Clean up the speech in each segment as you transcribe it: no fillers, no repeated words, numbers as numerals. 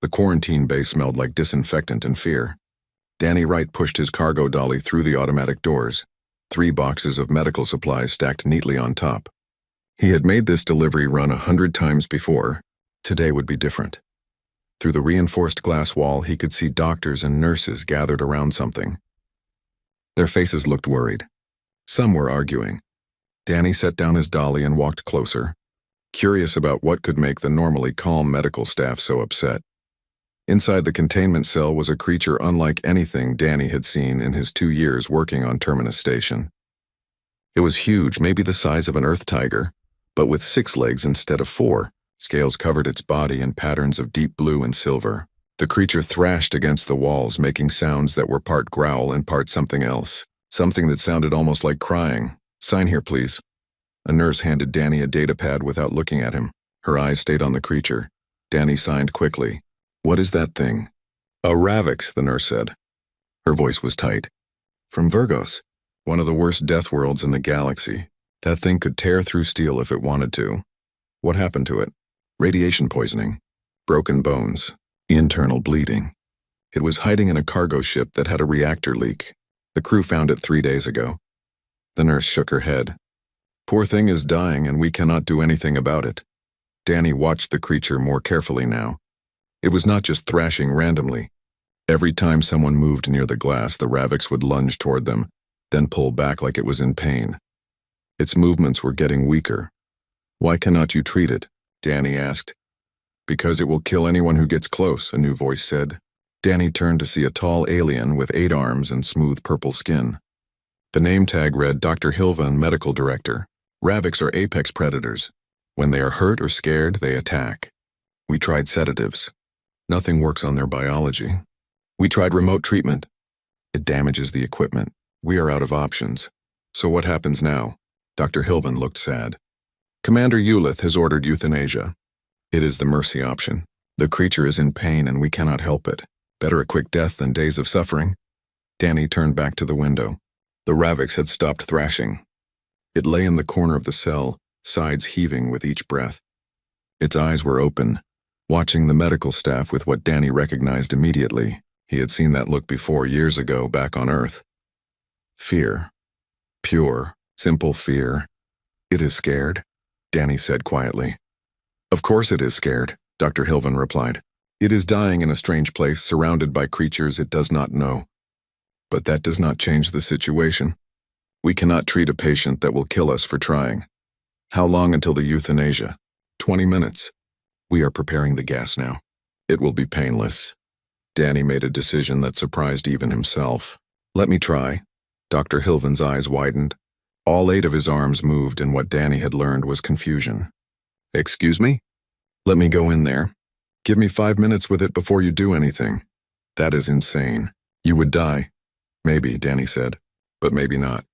The quarantine bay smelled like disinfectant and fear. Danny Wright pushed his cargo dolly through the automatic doors, 3 boxes of medical supplies stacked neatly on top. He had made this delivery run 100 times before. Today would be different. Through the reinforced glass wall, he could see doctors and nurses gathered around something. Their faces looked worried. Some were arguing. Danny set down his dolly and walked closer, curious about what could make the normally calm medical staff so upset. Inside the containment cell was a creature unlike anything Danny had seen in his 2 years working on Terminus Station. It was huge, maybe the size of an earth tiger, but with 6 legs instead of 4. Scales covered its body in patterns of deep blue and silver. The creature thrashed against the walls, making sounds that were part growl and part something else. Something that sounded almost like crying. "Sign here, please." A nurse handed Danny a data pad without looking at him. Her eyes stayed on the creature. Danny signed quickly. "What is that thing?" "A Ravix," the nurse said. Her voice was tight. "From Virgos, one of the worst death worlds in the galaxy. That thing could tear through steel if it wanted to." "What happened to it?" "Radiation poisoning. Broken bones. Internal bleeding. It was hiding in a cargo ship that had a reactor leak. The crew found it 3 days ago." The nurse shook her head. "Poor thing is dying and we cannot do anything about it." Danny watched the creature more carefully now. It was not just thrashing randomly. Every time someone moved near the glass, the Ravix would lunge toward them, then pull back like it was in pain. Its movements were getting weaker. "Why cannot you treat it?" Danny asked. "Because it will kill anyone who gets close," a new voice said. Danny turned to see a tall alien with 8 arms and smooth purple skin. The name tag read Dr. Hilvan, Medical Director. "Ravix are apex predators. When they are hurt or scared, they attack. We tried sedatives. Nothing works on their biology. We tried remote treatment. It damages the equipment. We are out of options. So what happens now?" Dr. Hilvan looked sad. "Commander Ulith has ordered euthanasia. It is the mercy option. The creature is in pain and we cannot help it. Better a quick death than days of suffering." Danny turned back to the window. The Ravix had stopped thrashing. It lay in the corner of the cell, sides heaving with each breath. Its eyes were open, watching the medical staff with what Danny recognized immediately. He had seen that look before years ago back on Earth. Fear. Pure, simple fear. "It is scared," Danny said quietly. "Of course it is scared," Dr. Hilvan replied. "It is dying in a strange place, surrounded by creatures it does not know. But that does not change the situation. We cannot treat a patient that will kill us for trying. How long until the euthanasia?" 20 minutes. We are preparing the gas now. It will be painless." Danny made a decision that surprised even himself. "Let me try." Dr. Hilvan's eyes widened. All 8 of his arms moved, and what Danny had learned was confusion. "Excuse me?" "Let me go in there. Give me 5 minutes with it before you do anything." "That is insane. You would die." "Maybe," Danny said, "but maybe not.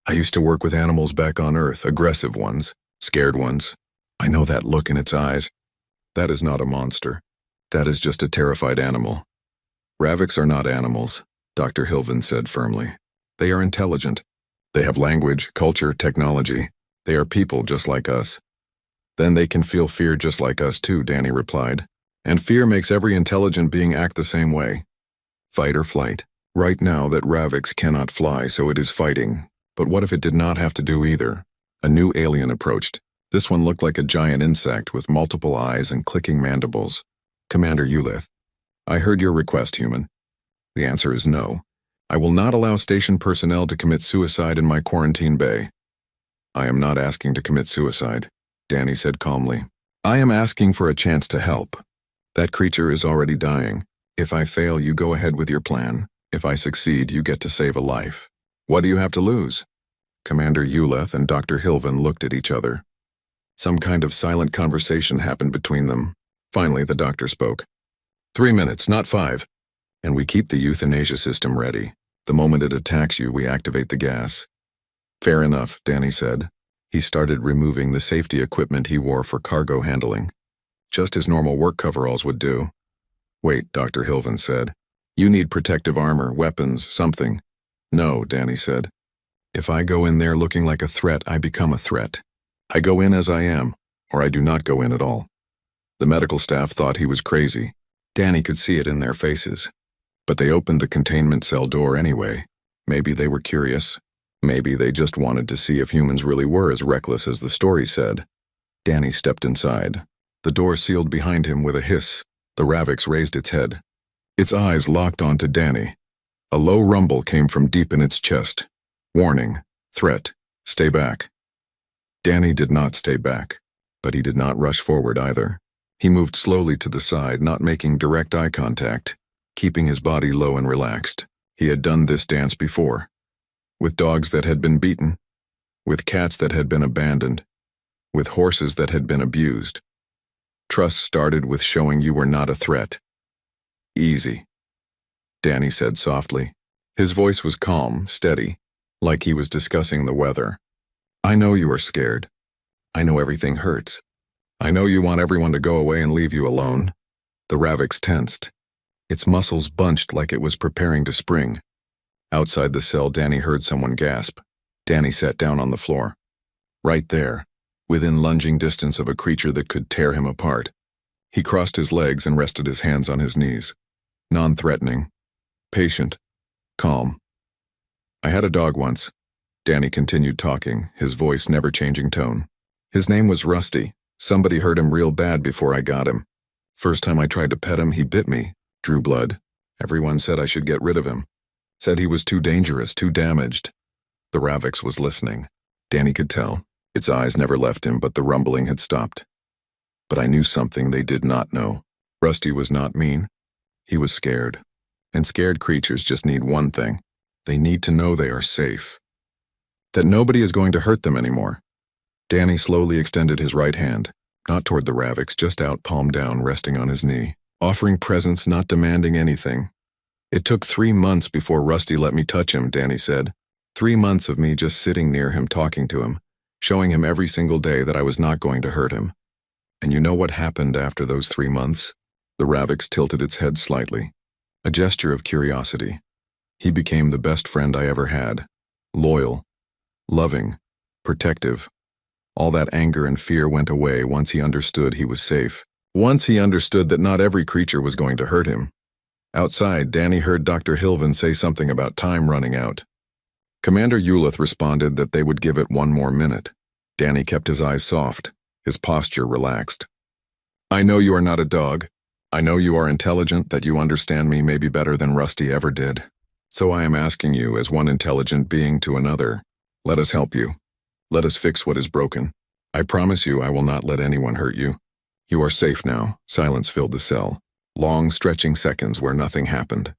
I used to work with animals back on Earth, aggressive ones, scared ones. I know that look in its eyes. That is not a monster. That is just a terrified animal." "Ravix are not animals," Dr. Hilvan said firmly. "They are intelligent. They have language, culture, technology. They are people just like us." "Then they can feel fear just like us too," Danny replied. "And fear makes every intelligent being act the same way. Fight or flight. Right now that Ravix cannot fly, so it is fighting. But what if it did not have to do either?" A new alien approached. This one looked like a giant insect with multiple eyes and clicking mandibles. "Commander Ulith, I heard your request, human. The answer is no. I will not allow station personnel to commit suicide in my quarantine bay." "I am not asking to commit suicide," Danny said calmly. "I am asking for a chance to help. That creature is already dying. If I fail, you go ahead with your plan. If I succeed, you get to save a life. What do you have to lose?" Commander Ulith and Dr. Hilvan looked at each other. Some kind of silent conversation happened between them. Finally, the doctor spoke. 3 minutes, not 5. And we keep the euthanasia system ready. The moment it attacks you, we activate the gas." "Fair enough," Danny said. He started removing the safety equipment he wore for cargo handling. Just his normal work coveralls would do. "Wait," Dr. Hilvan said. "You need protective armor, weapons, something." "No," Danny said. "If I go in there looking like a threat, I become a threat. I go in as I am, or I do not go in at all." The medical staff thought he was crazy. Danny could see it in their faces. But they opened the containment cell door anyway. Maybe they were curious. Maybe they just wanted to see if humans really were as reckless as the story said. Danny stepped inside. The door sealed behind him with a hiss. The Ravix raised its head. Its eyes locked onto Danny. A low rumble came from deep in its chest. Warning. Threat. Stay back. Danny did not stay back, but he did not rush forward either. He moved slowly to the side, not making direct eye contact, keeping his body low and relaxed. He had done this dance before. With dogs that had been beaten, with cats that had been abandoned, with horses that had been abused. Trust started with showing you were not a threat. Easy, Danny said softly. His voice was calm, steady, like he was discussing the weather. I know you are scared. I know everything hurts. I know you want everyone to go away and leave you alone. The Ravix tensed. Its muscles bunched like it was preparing to spring. Outside the cell, Danny heard someone gasp. Danny sat down on the floor. Right there, within lunging distance of a creature that could tear him apart. He crossed his legs and rested his hands on his knees. Non-threatening. Patient. Calm. I had a dog once. Danny continued talking, his voice never changing tone. His name was Rusty. Somebody hurt him real bad before I got him. First time I tried to pet him, he bit me, drew blood. Everyone said I should get rid of him. Said he was too dangerous, too damaged. The Ravix was listening. Danny could tell. Its eyes never left him, but the rumbling had stopped. But I knew something they did not know. Rusty was not mean. He was scared. And scared creatures just need one thing. They need to know they are safe. That nobody is going to hurt them anymore. Danny slowly extended his right hand, not toward the Ravix, just out, palm down, resting on his knee, offering presence, not demanding anything. It took 3 months before Rusty let me touch him, Danny said. 3 months of me just sitting near him, talking to him, showing him every single day that I was not going to hurt him. And you know what happened after those 3 months? The Ravix tilted its head slightly, a gesture of curiosity. He became the best friend I ever had. Loyal, loving, protective. All that anger and fear went away once he understood he was safe. Once he understood that not every creature was going to hurt him. Outside, Danny heard Dr. Hilvin say something about time running out. Commander Ulith responded that they would give it 1 more minute. Danny kept his eyes soft, his posture relaxed. I know you are not a dog. I know you are intelligent, that you understand me maybe better than Rusty ever did. So I am asking you, as one intelligent being to another, let us help you. Let us fix what is broken. I promise you I will not let anyone hurt you. You are safe now. Silence filled the cell. Long, stretching seconds where nothing happened.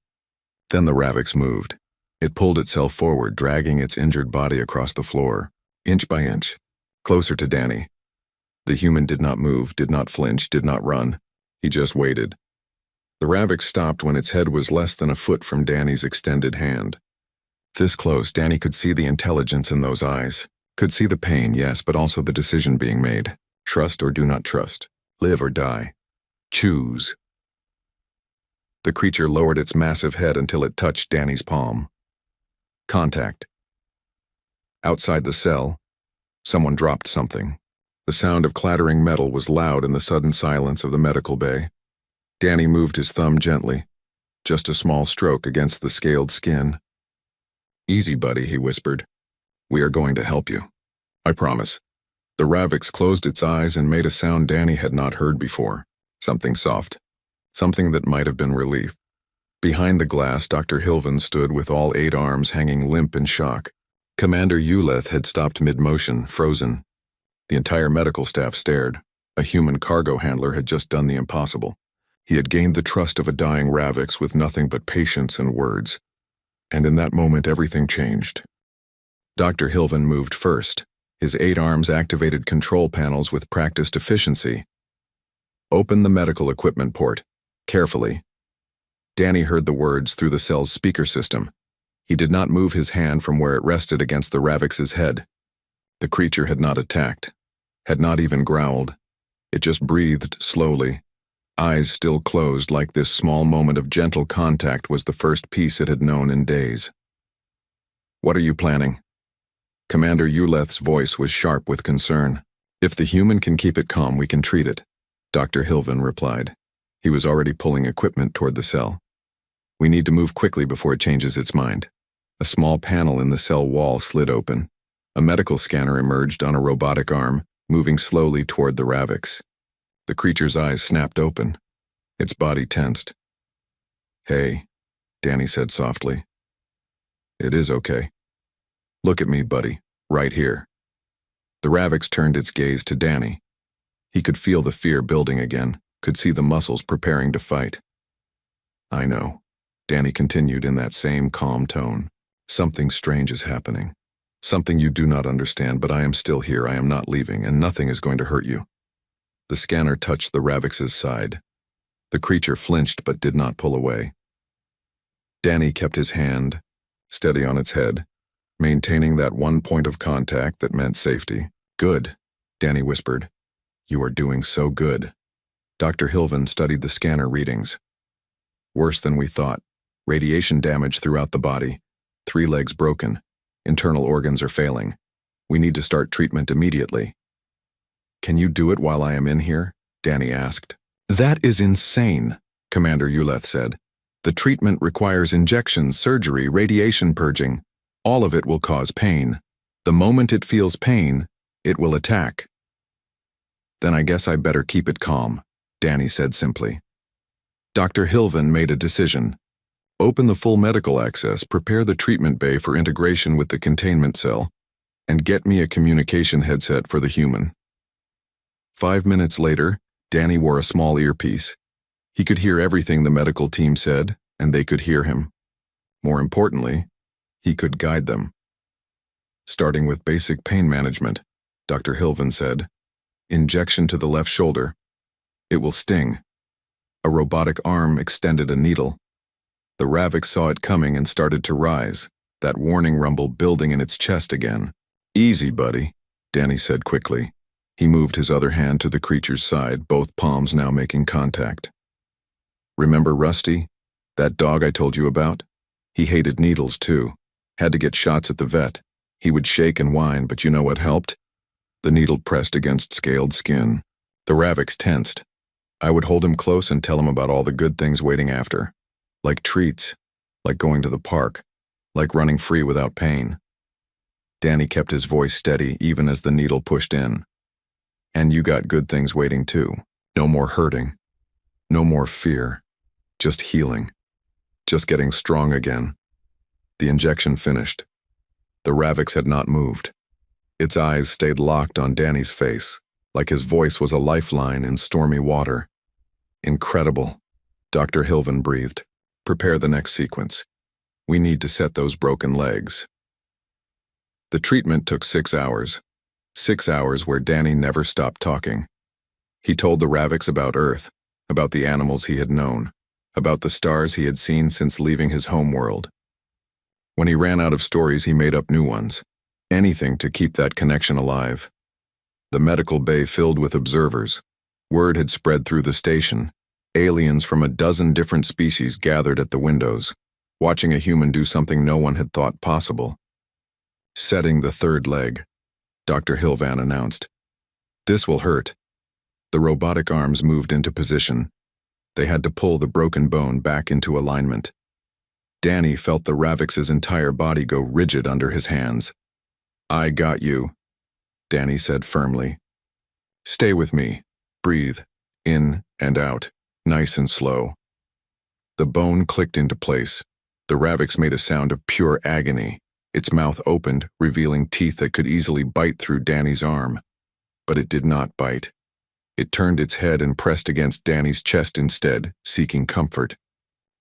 Then the Ravix moved. It pulled itself forward, dragging its injured body across the floor, inch by inch, closer to Danny. The human did not move, did not flinch, did not run. He just waited. The Ravix stopped when its head was less than a foot from Danny's extended hand. This close, Danny could see the intelligence in those eyes. Could see the pain, yes, but also the decision being made. Trust or do not trust. Live or die. Choose. The creature lowered its massive head until it touched Danny's palm. Contact. Outside the cell, someone dropped something. The sound of clattering metal was loud in the sudden silence of the medical bay. Danny moved his thumb gently, just a small stroke against the scaled skin. Easy, buddy, he whispered. We are going to help you. I promise. The Ravix closed its eyes and made a sound Danny had not heard before. Something soft. Something that might have been relief. Behind the glass, Dr. Hilvin stood with all 8 arms hanging limp in shock. Commander Uleth had stopped mid-motion, frozen. The entire medical staff stared. A human cargo handler had just done the impossible. He had gained the trust of a dying Ravix with nothing but patience and words. And in that moment, everything changed. Dr. Hilvin moved first. His 8 arms activated control panels with practiced efficiency. Open the medical equipment port. Carefully. Danny heard the words through the cell's speaker system. He did not move his hand from where it rested against the Ravix's head. The creature had not attacked, had not even growled. It just breathed slowly, eyes still closed, like this small moment of gentle contact was the first peace it had known in days. What are you planning? Commander Uleth's voice was sharp with concern. If the human can keep it calm, we can treat it, Dr. Hilvin replied. He was already pulling equipment toward the cell. We need to move quickly before it changes its mind. A small panel in the cell wall slid open. A medical scanner emerged on a robotic arm, moving slowly toward the Ravix. The creature's eyes snapped open. Its body tensed. "Hey," Danny said softly. "It is okay. Look at me, buddy, right here." The Ravix turned its gaze to Danny. He could feel the fear building again, could see the muscles preparing to fight. "I know," Danny continued in that same calm tone. "Something strange is happening. Something you do not understand, but I am still here. I am not leaving, and nothing is going to hurt you." The scanner touched the Ravix's side. The creature flinched but did not pull away. Danny kept his hand steady on its head, maintaining that one point of contact that meant safety. "Good," Danny whispered. "You are doing so good." Dr. Hilvin studied the scanner readings. "Worse than we thought. Radiation damage throughout the body. 3 legs broken. Internal organs are failing. We need to start treatment immediately." "Can you do it while I am in here?" Danny asked. "That is insane," Commander Uleth said. "The treatment requires injections, surgery, radiation purging. All of it will cause pain. The moment it feels pain, it will attack." "Then I guess I better keep it calm," Danny said simply. Dr. Hilvin made a decision. "Open the full medical access, prepare the treatment bay for integration with the containment cell, and get me a communication headset for the human." 5 minutes later, Danny wore a small earpiece. He could hear everything the medical team said, and they could hear him. More importantly, he could guide them. "Starting with basic pain management," Dr. Hilvin said. "Injection to the left shoulder. It will sting." A robotic arm extended a needle. The Ravix saw it coming and started to rise, that warning rumble building in its chest again. "Easy, buddy," Danny said quickly. He moved his other hand to the creature's side, both palms now making contact. "Remember Rusty? That dog I told you about? He hated needles too. Had to get shots at the vet. He would shake and whine, but you know what helped? The needle pressed against scaled skin." The Ravix tensed. "I would hold him close and tell him about all the good things waiting after. Like treats, like going to the park, like running free without pain." Danny kept his voice steady even as the needle pushed in. "And you got good things waiting too. No more hurting. No more fear. Just healing. Just getting strong again." The injection finished. The Ravix had not moved. Its eyes stayed locked on Danny's face, like his voice was a lifeline in stormy water. "Incredible," Dr. Hilvin breathed. "Prepare the next sequence. We need to set those broken legs." The treatment took 6 hours. 6 hours where Danny never stopped talking. He told the Ravix about Earth, about the animals he had known, about the stars he had seen since leaving his home world. When he ran out of stories, he made up new ones. Anything to keep that connection alive. The medical bay filled with observers. Word had spread through the station. Aliens from a dozen different species gathered at the windows, watching a human do something no one had thought possible. "Setting the third leg," Dr. Hilvan announced. "This will hurt." The robotic arms moved into position. They had to pull the broken bone back into alignment. Danny felt the Ravix's entire body go rigid under his hands. "I got you," Danny said firmly. "Stay with me. Breathe. In and out. Nice and slow." The bone clicked into place. The Ravix made a sound of pure agony. Its mouth opened, revealing teeth that could easily bite through Danny's arm. But it did not bite. It turned its head and pressed against Danny's chest instead, seeking comfort.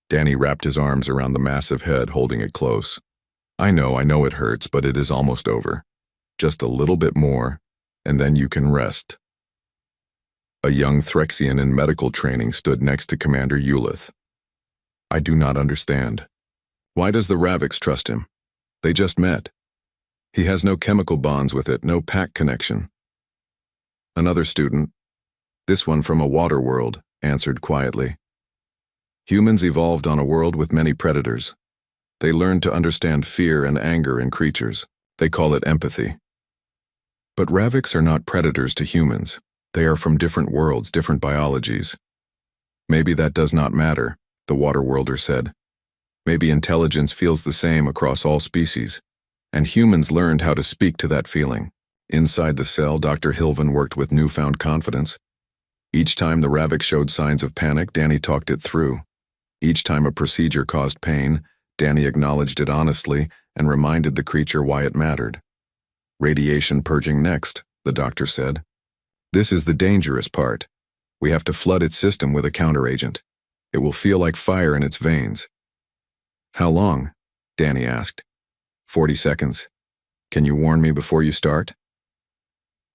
Danny wrapped his arms around the massive head, holding it close. I know it hurts, but it is almost over. Just a little bit more, and then you can rest." A young Threxian in medical training stood next to Commander Uleth. "I do not understand. Why does the Ravix trust him? They just met. He has no chemical bonds with it, no pack connection." Another student, this one from a water world, answered quietly. "Humans evolved on a world with many predators. They learned to understand fear and anger in creatures. They call it empathy. But Ravix are not predators to humans. They are from different worlds, different biologies. Maybe that does not matter, the water worlder said. Maybe intelligence feels the same across all species, and humans learned how to speak to that feeling. Inside the cell, Dr. Hilvan worked with newfound confidence. Each time the Ravik showed signs of panic, Danny talked it through. Each time a procedure caused pain, Danny acknowledged it honestly and reminded the creature why it mattered. Radiation purging next, the doctor said. This is the dangerous part. We have to flood its system with a counteragent. It will feel like fire in its veins. How long? Danny asked. 40 seconds. Can you warn me before you start?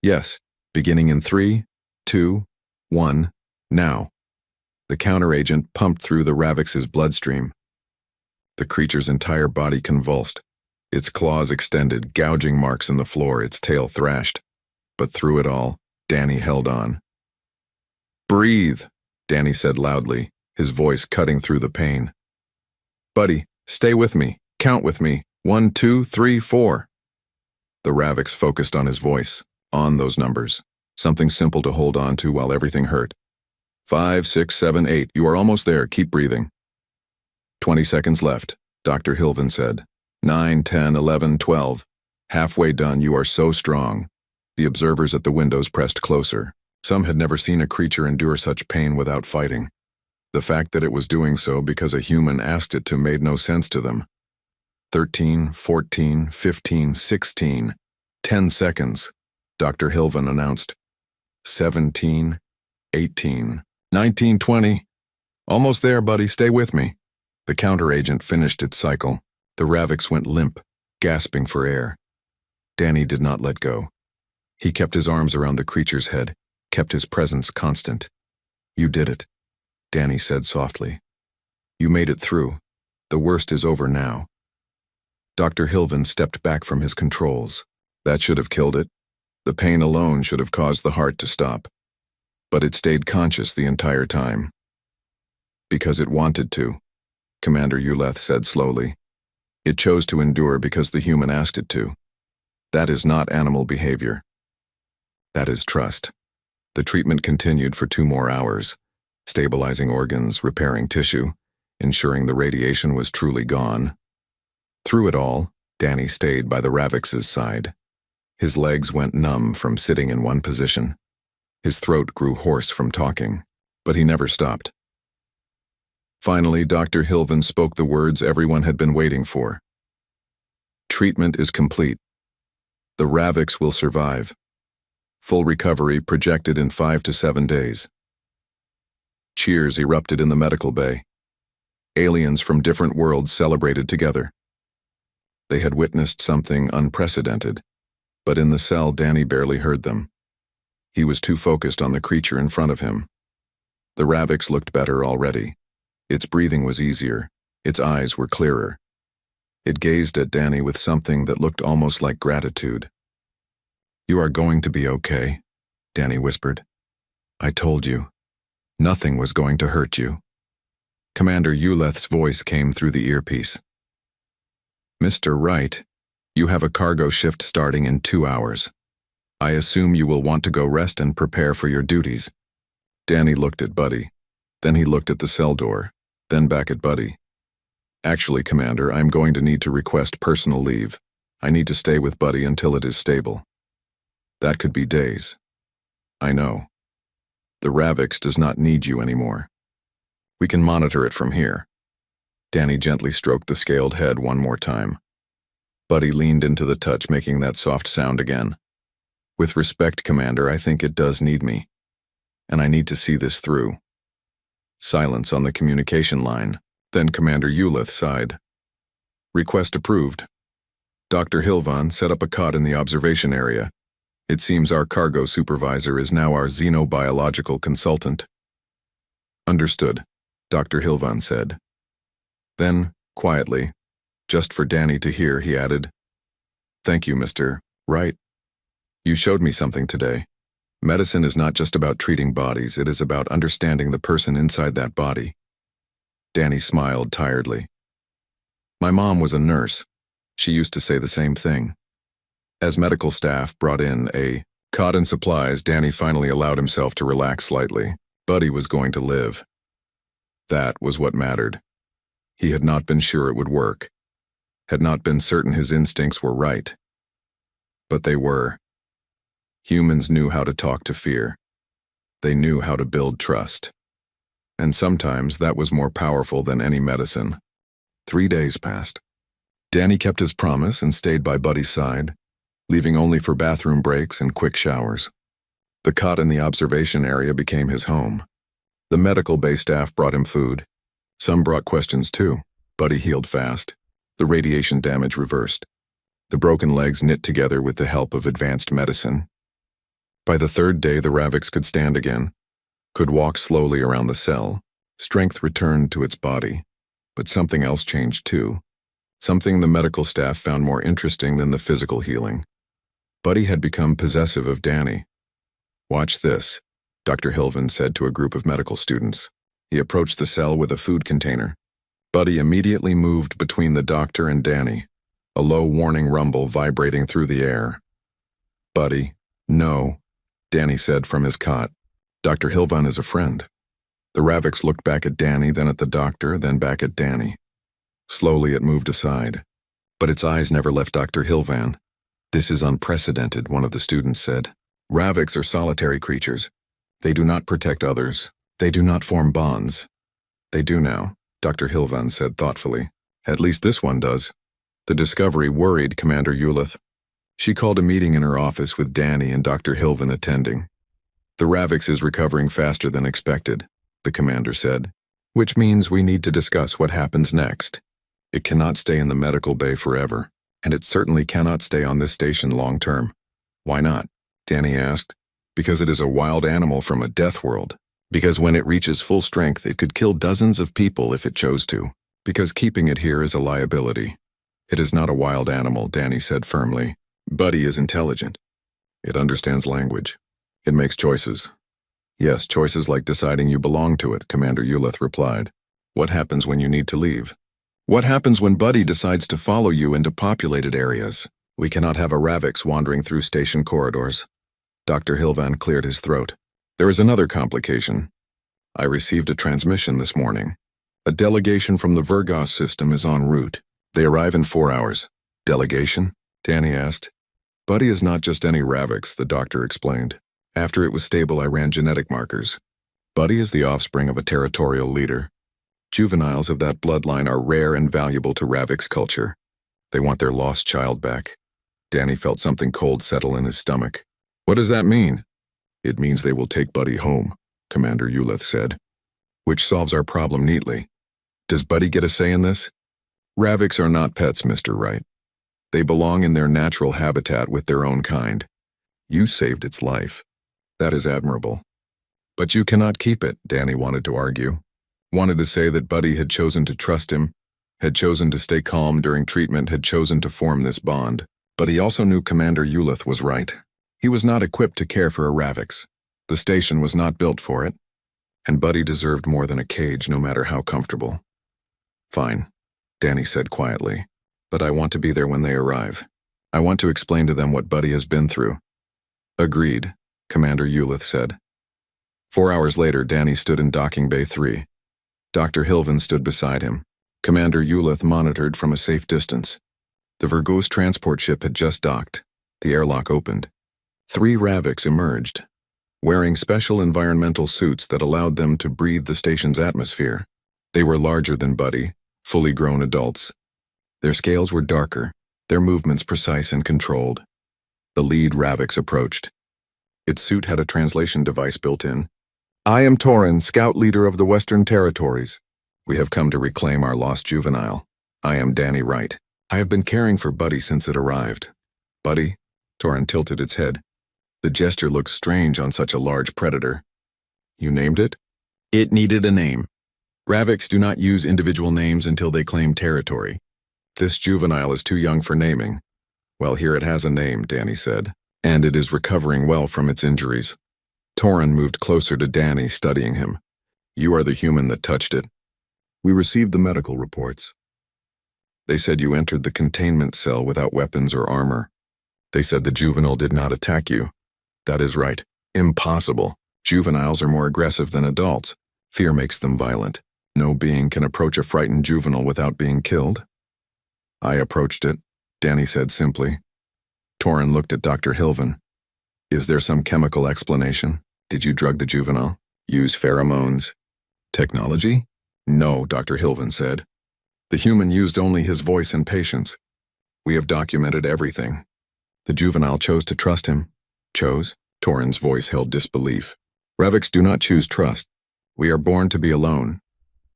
Yes, beginning in 3, 2, 1, now. The counteragent pumped through the Ravik's bloodstream. The creature's entire body convulsed. Its claws extended, gouging marks in the floor, its tail thrashed. But through it all, Danny held on. Breathe, Danny said loudly, his voice cutting through the pain. Buddy, stay with me. Count with me. 1, 2, 3, 4. The Raviks focused on his voice, on those numbers. Something simple to hold on to while everything hurt. 5, 6, 7, 8. You are almost there. Keep breathing. 20 seconds left, Dr. Hilvan said. 9, 10, 11, 12. Halfway done. You are so strong. The observers at the windows pressed closer. Some had never seen a creature endure such pain without fighting. The fact that it was doing so because a human asked it to made no sense to them. 13, 14, 15, 16. 10 seconds, Dr. Hilvan announced. 17, 18, 19, 20. Almost there, buddy. Stay with me. The counteragent finished its cycle. The Raviks went limp, gasping for air. Danny did not let go. He kept his arms around the creature's head, kept his presence constant. You did it, Danny said softly. You made it through. The worst is over now. Dr. Hilvan stepped back from his controls. That should have killed it. The pain alone should have caused the heart to stop. But it stayed conscious the entire time. Because it wanted to, Commander Uleth said slowly. It chose to endure because the human asked it to. That is not animal behavior. That is trust. The treatment continued for 2 more hours, stabilizing organs, repairing tissue, ensuring the radiation was truly gone. Through it all, Danny stayed by the Raviks' side. His legs went numb from sitting in one position. His throat grew hoarse from talking, but he never stopped. Finally, Dr. Hilvan spoke the words everyone had been waiting for. Treatment is complete. The Raviks will survive. Full recovery projected in 5 to 7 days. Cheers erupted in the medical bay. Aliens from different worlds celebrated together. They had witnessed something unprecedented, but in the cell Danny barely heard them. He was too focused on the creature in front of him. The Raviks looked better already. Its breathing was easier. Its eyes were clearer. It gazed at Danny with something that looked almost like gratitude. You are going to be okay, Danny whispered. I told you. Nothing was going to hurt you. Commander Uleth's voice came through the earpiece. Mr. Wright, you have a cargo shift starting in 2 hours. I assume you will want to go rest and prepare for your duties. Danny looked at Buddy. Then he looked at the cell door, then back at Buddy. Actually, Commander, I'm going to need to request personal leave. I need to stay with Buddy until it is stable. That could be days. I know. The Raviks does not need you anymore. We can monitor it from here. Danny gently stroked the scaled head one more time. Buddy leaned into the touch, making that soft sound again. With respect, Commander, I think it does need me. And I need to see this through. Silence on the communication line. Then Commander Uleth sighed. Request approved. Dr. Hilvan set up a cot in the observation area. It seems our cargo supervisor is now our xenobiological consultant. Understood, Dr. Hilvan said. Then, quietly, just for Danny to hear, he added, Thank you, Mr. Wright. You showed me something today. Medicine is not just about treating bodies, it is about understanding the person inside that body. Danny smiled tiredly. My mom was a nurse. She used to say the same thing. As medical staff brought in a cot and supplies, Danny finally allowed himself to relax slightly. Buddy was going to live. That was what mattered. He had not been sure it would work, had not been certain his instincts were right. But they were. Humans knew how to talk to fear. They knew how to build trust. And sometimes that was more powerful than any medicine. 3 days passed. Danny kept his promise and stayed by Buddy's side, leaving only for bathroom breaks and quick showers. The cot in the observation area became his home. The medical bay staff brought him food. Some brought questions too. Buddy healed fast. The radiation damage reversed. The broken legs knit together with the help of advanced medicine. By the 3rd day, the Ravix could stand again, could walk slowly around the cell. Strength returned to its body. But something else changed too. Something the medical staff found more interesting than the physical healing. Buddy had become possessive of Danny. "Watch this," Dr. Hilvan said to a group of medical students. He approached the cell with a food container. Buddy immediately moved between the doctor and Danny, a low warning rumble vibrating through the air. "Buddy, no," Danny said from his cot. "Dr. Hilvan is a friend." The Ravix looked back at Danny, then at the doctor, then back at Danny. Slowly it moved aside, but its eyes never left Dr. Hilvan. "This is unprecedented," one of the students said. "Ravix are solitary creatures. They do not protect others. They do not form bonds." "They do now," Dr. Hilvan said thoughtfully. "At least this one does." The discovery worried Commander Ulith. She called a meeting in her office with Danny and Dr. Hilvan attending. "The Ravix is recovering faster than expected," the commander said, "which means we need to discuss what happens next. It cannot stay in the medical bay forever, and it certainly cannot stay on this station long term." "Why not?" Danny asked. "Because it is a wild animal from a death world. Because when it reaches full strength, it could kill dozens of people if it chose to. Because keeping it here is a liability." "It is not a wild animal," Danny said firmly. "Buddy is intelligent. It understands language. It makes choices." "Yes, choices like deciding you belong to it," Commander Ulith replied. "What happens when you need to leave? What happens when Buddy decides to follow you into populated areas? We cannot have a Ravix wandering through station corridors." Dr. Hilvan cleared his throat. "There is another complication. I received a transmission this morning. A delegation from the Virgos system is en route. They arrive in 4 hours. "Delegation?" Danny asked. "Buddy is not just any Ravix," the doctor explained. "After it was stable, I ran genetic markers. Buddy is the offspring of a territorial leader. Juveniles of that bloodline are rare and valuable to Ravix culture. They want their lost child back." Danny felt something cold settle in his stomach. "What does that mean?" "It means they will take Buddy home," Commander Ulith said. "Which solves our problem neatly. Does Buddy get a say in this?" "Ravix are not pets, Mr. Wright. They belong in their natural habitat with their own kind. You saved its life. That is admirable. But you cannot keep it," Danny wanted to argue. Wanted to say that Buddy had chosen to trust him, had chosen to stay calm during treatment, had chosen to form this bond. But he also knew Commander Ulith was right. He was not equipped to care for a Ravix. The station was not built for it. And Buddy deserved more than a cage, no matter how comfortable. "Fine," Danny said quietly. "But I want to be there when they arrive. I want to explain to them what Buddy has been through." "Agreed," Commander Ulith said. 4 hours later, Danny stood in docking bay 3. Dr. Hilvan stood beside him. Commander Ulith monitored from a safe distance. The Virgos transport ship had just docked. The airlock opened. 3 Ravix emerged, wearing special environmental suits that allowed them to breathe the station's atmosphere. They were larger than Buddy, fully grown adults. Their scales were darker, their movements precise and controlled. The lead Ravix approached. Its suit had a translation device built in. "I am Terran, scout leader of the Western Territories. We have come to reclaim our lost juvenile. I am Danny Wright. I have been caring for Buddy since it arrived." "Buddy?" Terran tilted its head. The gesture looked strange on such a large predator. "You named it?" "It needed a name. Ravix do not use individual names until they claim territory. This juvenile is too young for naming." "Well, here it has a name," Danny said, "and it is recovering well from its injuries." Terran moved closer to Danny, studying him. "You are the human that touched it." "We received the medical reports. They said you entered the containment cell without weapons or armor. They said the juvenile did not attack you." "That is right." "Impossible. Juveniles are more aggressive than adults. Fear makes them violent. No being can approach a frightened juvenile without being killed. I approached it, Danny said simply. Torrin looked at Dr. Hilvin. Is there some chemical explanation? Did you drug the juvenile? Use pheromones? Technology? No, Dr. Hilvin said. The human used only his voice and patience. We have documented everything. The juvenile chose to trust him. Chose? Torrin's voice held disbelief. Revics do not choose trust. We are born to be alone,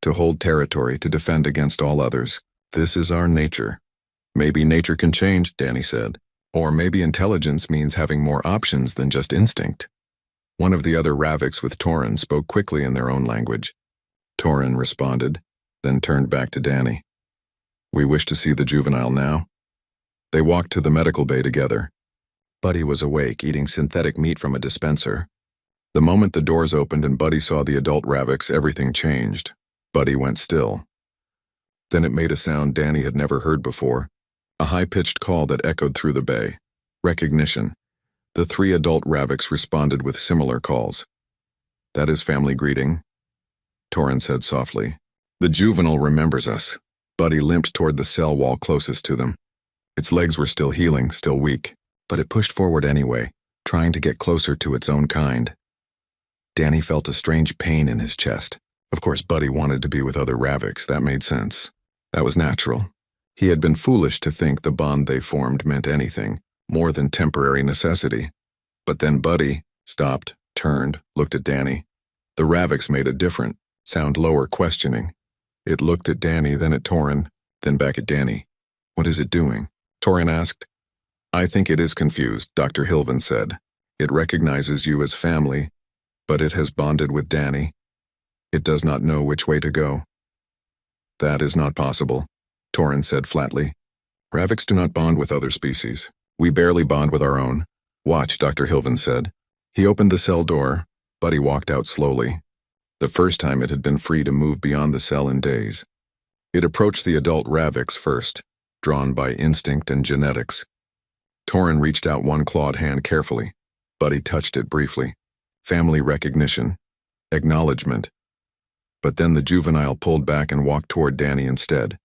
to hold territory, to defend against all others. This is our nature. Maybe nature can change, Danny said. Or maybe intelligence means having more options than just instinct. One of the other Raviks with Torrin spoke quickly in their own language. Torrin responded, then turned back to Danny. We wish to see the juvenile now. They walked to the medical bay together. Buddy was awake, eating synthetic meat from a dispenser. The moment the doors opened and Buddy saw the adult Raviks, everything changed. Buddy went still. Then it made a sound Danny had never heard before, a high-pitched call that echoed through the bay. Recognition. The 3 adult Raviks responded with similar calls. That is family greeting, Torrin said softly. The juvenile remembers us. Buddy limped toward the cell wall closest to them. Its legs were still healing, still weak, but it pushed forward anyway, trying to get closer to its own kind. Danny felt a strange pain in his chest. Of course, Buddy wanted to be with other Raviks. That made sense. That was natural. He had been foolish to think the bond they formed meant anything more than temporary necessity. But then Buddy stopped, turned, looked at Danny. The Raviks made a different, sound lower questioning. It looked at Danny, then at Torrin, then back at Danny. What is it doing? Torrin asked. I think it is confused, Dr. Hilvin said. It recognizes you as family, but it has bonded with Danny. It does not know which way to go. That is not possible, Torrin said flatly. Raviks do not bond with other species. We barely bond with our own. Watch, Dr. Hilvin said. He opened the cell door. Buddy walked out slowly. The first time it had been free to move beyond the cell in days. It approached the adult Raviks first, drawn by instinct and genetics. Torrin reached out one clawed hand carefully. Buddy touched it briefly. Family recognition. Acknowledgement. But then the juvenile pulled back and walked toward Danny instead.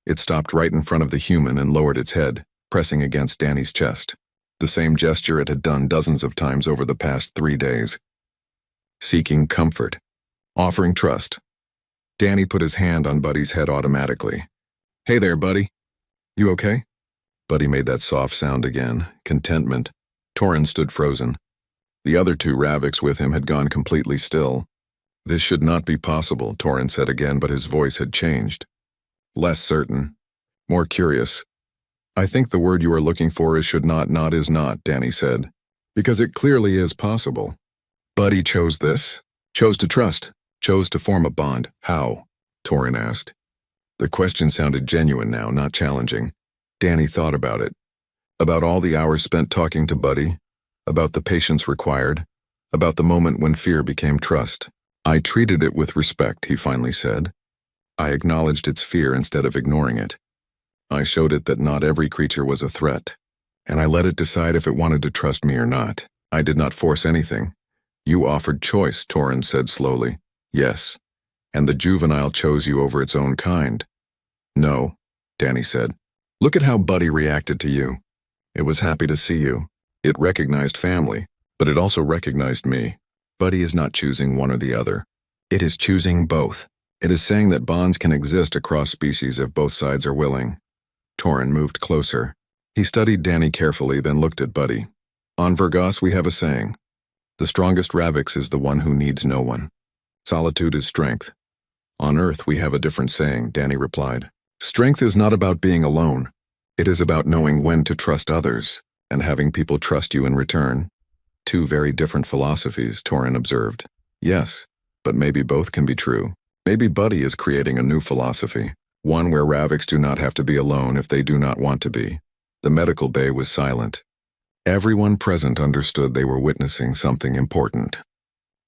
It stopped right in front of the human and lowered its head, pressing against Danny's chest. The same gesture it had done dozens of times over the past 3 days. Seeking comfort. Offering trust. Danny put his hand on Buddy's head automatically. Hey there, Buddy. You okay? Buddy made that soft sound again, contentment. Torrin stood frozen. The other 2 Raviks with him had gone completely still. This should not be possible, Torrin said again, but his voice had changed. Less certain. More curious. I think the word you are looking for is should not is not, Danny said. Because it clearly is possible. Buddy chose this. Chose to trust. Chose to form a bond. How? Torrin asked. The question sounded genuine now, not challenging. Danny thought about it. About all the hours spent talking to Buddy. About the patience required. About the moment when fear became trust. I treated it with respect, he finally said. I acknowledged its fear instead of ignoring it. I showed it that not every creature was a threat, and I let it decide if it wanted to trust me or not. I did not force anything. You offered choice, Torrin said slowly. Yes, and the juvenile chose you over its own kind. No, Danny said. Look at how Buddy reacted to you. It was happy to see you. It recognized family, but it also recognized me. Buddy is not choosing one or the other. It is choosing both. It is saying that bonds can exist across species if both sides are willing. Torrin moved closer. He studied Danny carefully, then looked at Buddy. On Vergas we have a saying. The strongest Raviks is the one who needs no one. Solitude is strength. On Earth we have a different saying, Danny replied. Strength is not about being alone. It is about knowing when to trust others, and having people trust you in return. 2 very different philosophies, Torrin observed. Yes, but maybe both can be true. Maybe Buddy is creating a new philosophy, one where Raviks do not have to be alone if they do not want to be. The medical bay was silent. Everyone present understood they were witnessing something important.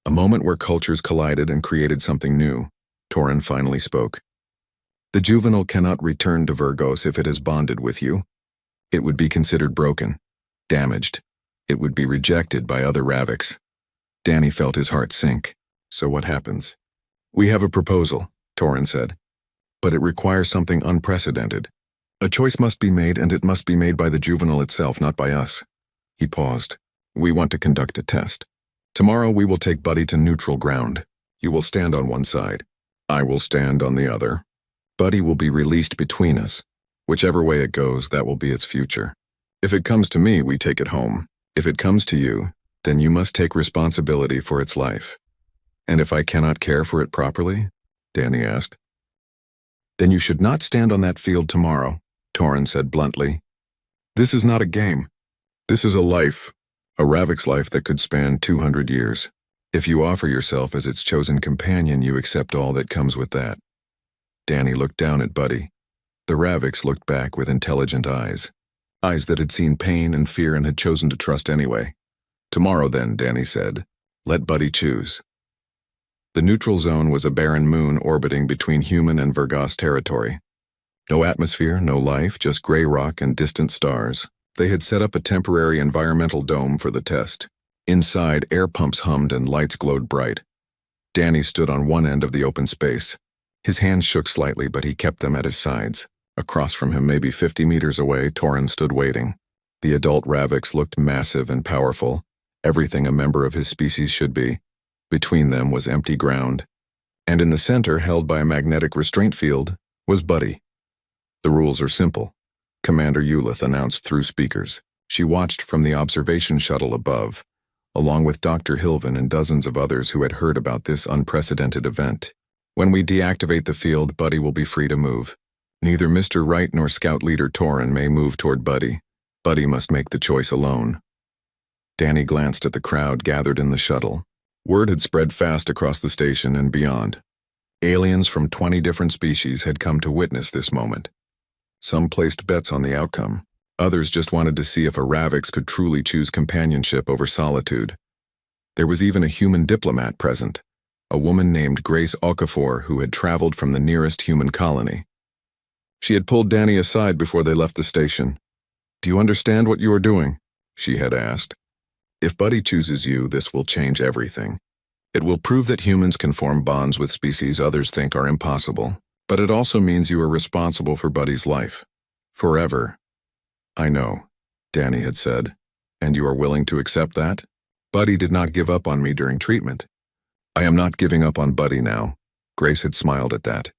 A moment where cultures collided and created something new. Torrin finally spoke. The juvenile cannot return to Vergos if it has bonded with you. It would be considered broken, damaged. It would be rejected by other Raviks. Danny felt his heart sink. So what happens? We have a proposal. Torrin said. But it requires something unprecedented. A choice must be made, and it must be made by the juvenile itself, not by us. He paused. We want to conduct a test. Tomorrow we will take Buddy to neutral ground. You will stand on one side. I will stand on the other. Buddy will be released between us. Whichever way it goes, that will be its future. If it comes to me, we take it home. If it comes to you, then you must take responsibility for its life. And if I cannot care for it properly? Danny asked. Then you should not stand on that field tomorrow, Torrin said bluntly. This is not a game. This is a life. A Ravik's life that could span 200 years. If you offer yourself as its chosen companion, you accept all that comes with that. Danny looked down at Buddy. The Raviks looked back with intelligent eyes. Eyes that had seen pain and fear and had chosen to trust anyway. Tomorrow then, Danny said. Let Buddy choose. The neutral zone was a barren moon orbiting between human and Vergas territory. No atmosphere, no life, just gray rock and distant stars. They had set up a temporary environmental dome for the test. Inside, air pumps hummed and lights glowed bright. Danny stood on one end of the open space. His hands shook slightly, but he kept them at his sides. Across from him, maybe 50 meters away, Torrin stood waiting. The adult Raviks looked massive and powerful, everything a member of his species should be. Between them was empty ground. And in the center, held by a magnetic restraint field, was Buddy. The rules are simple, Commander Eulith announced through speakers. She watched from the observation shuttle above, along with Dr. Hilvin and dozens of others who had heard about this unprecedented event. When we deactivate the field, Buddy will be free to move. Neither Mr. Wright nor Scout Leader Torrin may move toward Buddy. Buddy must make the choice alone. Danny glanced at the crowd gathered in the shuttle. Word had spread fast across the station and beyond. Aliens from 20 different species had come to witness this moment. Some placed bets on the outcome. Others just wanted to see if a Raviks could truly choose companionship over solitude. There was even a human diplomat present, a woman named Grace Okafor who had traveled from the nearest human colony. She had pulled Danny aside before they left the station. Do you understand what you are doing? She had asked. If Buddy chooses you, this will change everything. It will prove that humans can form bonds with species others think are impossible, but it also means you are responsible for Buddy's life. Forever. I know, Danny had said. And you are willing to accept that? Buddy did not give up on me during treatment. I am not giving up on Buddy now. Grace had smiled at that.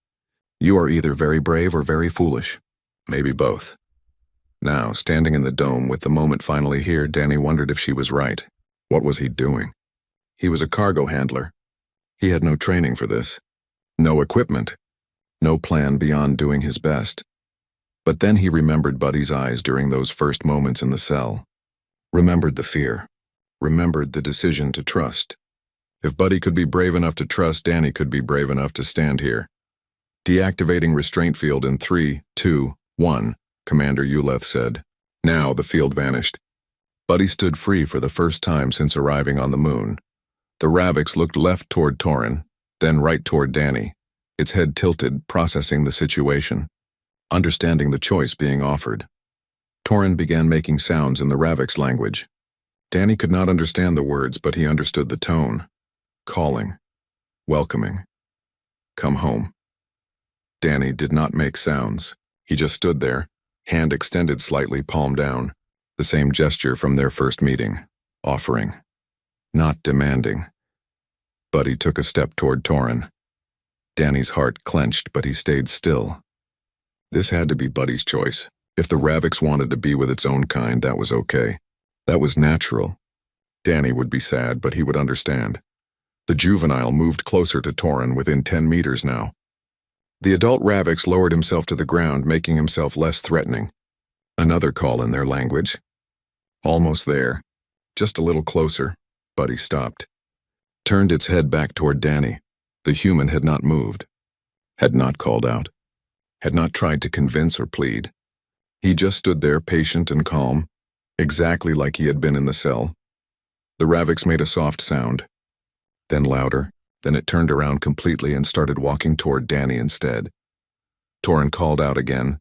You are either very brave or very foolish. Maybe both. Now, standing in the dome with the moment finally here, Danny wondered if she was right. What was he doing? He was a cargo handler. He had no training for this. No equipment. No plan beyond doing his best. But then he remembered Buddy's eyes during those first moments in the cell. Remembered the fear. Remembered the decision to trust. If Buddy could be brave enough to trust, Danny could be brave enough to stand here. Deactivating restraint field in 3, 2, 1, Commander Eulith said. Now the field vanished. Buddy stood free for the first time since arriving on the moon. The Raviks looked left toward Torrin, then right toward Danny, its head tilted, processing the situation, understanding the choice being offered. Torrin began making sounds in the Raviks language. Danny could not understand the words, but he understood the tone. Calling. Welcoming. Come home. Danny did not make sounds. He just stood there, hand extended slightly, palm down. The same gesture from their first meeting. Offering. Not demanding. Buddy took a step toward Torrin. Danny's heart clenched, but he stayed still. This had to be Buddy's choice. If the Raviks wanted to be with its own kind, that was okay. That was natural. Danny would be sad, but he would understand. The juvenile moved closer to Torrin, within 10 meters now. The adult Raviks lowered himself to the ground, making himself less threatening. Another call in their language. Almost there. Just a little closer. Buddy stopped. Turned its head back toward Danny. The human had not moved. Had not called out. Had not tried to convince or plead. He just stood there, patient and calm, exactly like he had been in the cell. The Raviks made a soft sound. Then louder. Then it turned around completely and started walking toward Danny instead. Torrin called out again,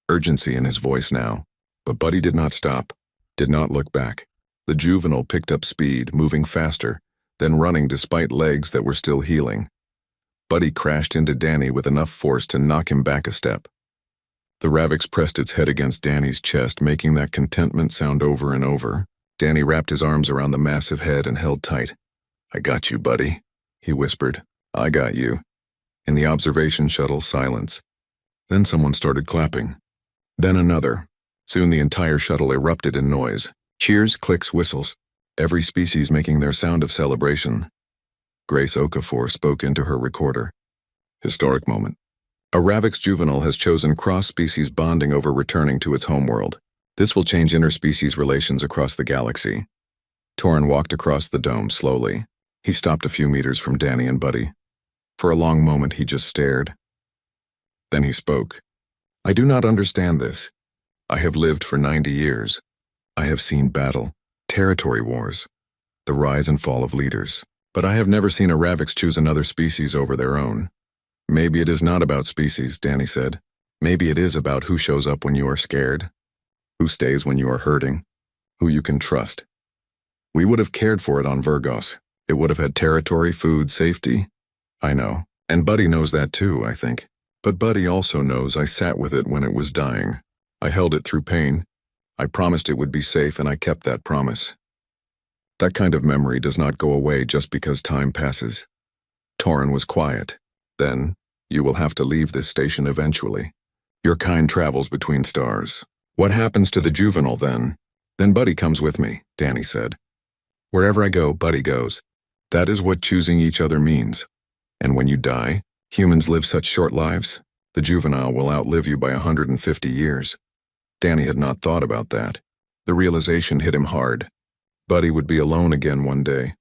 urgency in his voice now. But Buddy did not stop, did not look back. The juvenile picked up speed, moving faster, then running despite legs that were still healing. Buddy crashed into Danny with enough force to knock him back a step. The Ravix pressed its head against Danny's chest, making that contentment sound over and over. Danny wrapped his arms around the massive head and held tight. "I got you, buddy," he whispered. "I got you." In the observation shuttle, silence. Then someone started clapping. Then another. Soon the entire shuttle erupted in noise. Cheers, clicks, whistles. Every species making their sound of celebration. Grace Okafor spoke into her recorder. Historic moment. A Ravix juvenile has chosen cross-species bonding over returning to its homeworld. This will change interspecies relations across the galaxy. Terran walked across the dome slowly. He stopped a few meters from Danny and Buddy. For a long moment he just stared. Then he spoke. "I do not understand this. I have lived for 90 years. I have seen battle, territory wars, the rise and fall of leaders. But I have never seen a Ravix choose another species over their own." "Maybe it is not about species," Danny said. "Maybe it is about who shows up when you are scared, who stays when you are hurting, who you can trust. We would have cared for it on Virgos. It would have had territory, food, safety." "I know. And Buddy knows that too, I think. But Buddy also knows I sat with it when it was dying. I held it through pain. I promised it would be safe, and I kept that promise. That kind of memory does not go away just because time passes." Terran was quiet. "Then, you will have to leave this station eventually. Your kind travels between stars. What happens to the juvenile then?" "Then Buddy comes with me," Danny said. "Wherever I go, Buddy goes. That is what choosing each other means. And when you die, humans live such short lives. The juvenile will outlive you by 150 years. Danny had not thought about that. The realization hit him hard. Buddy would be alone again one day,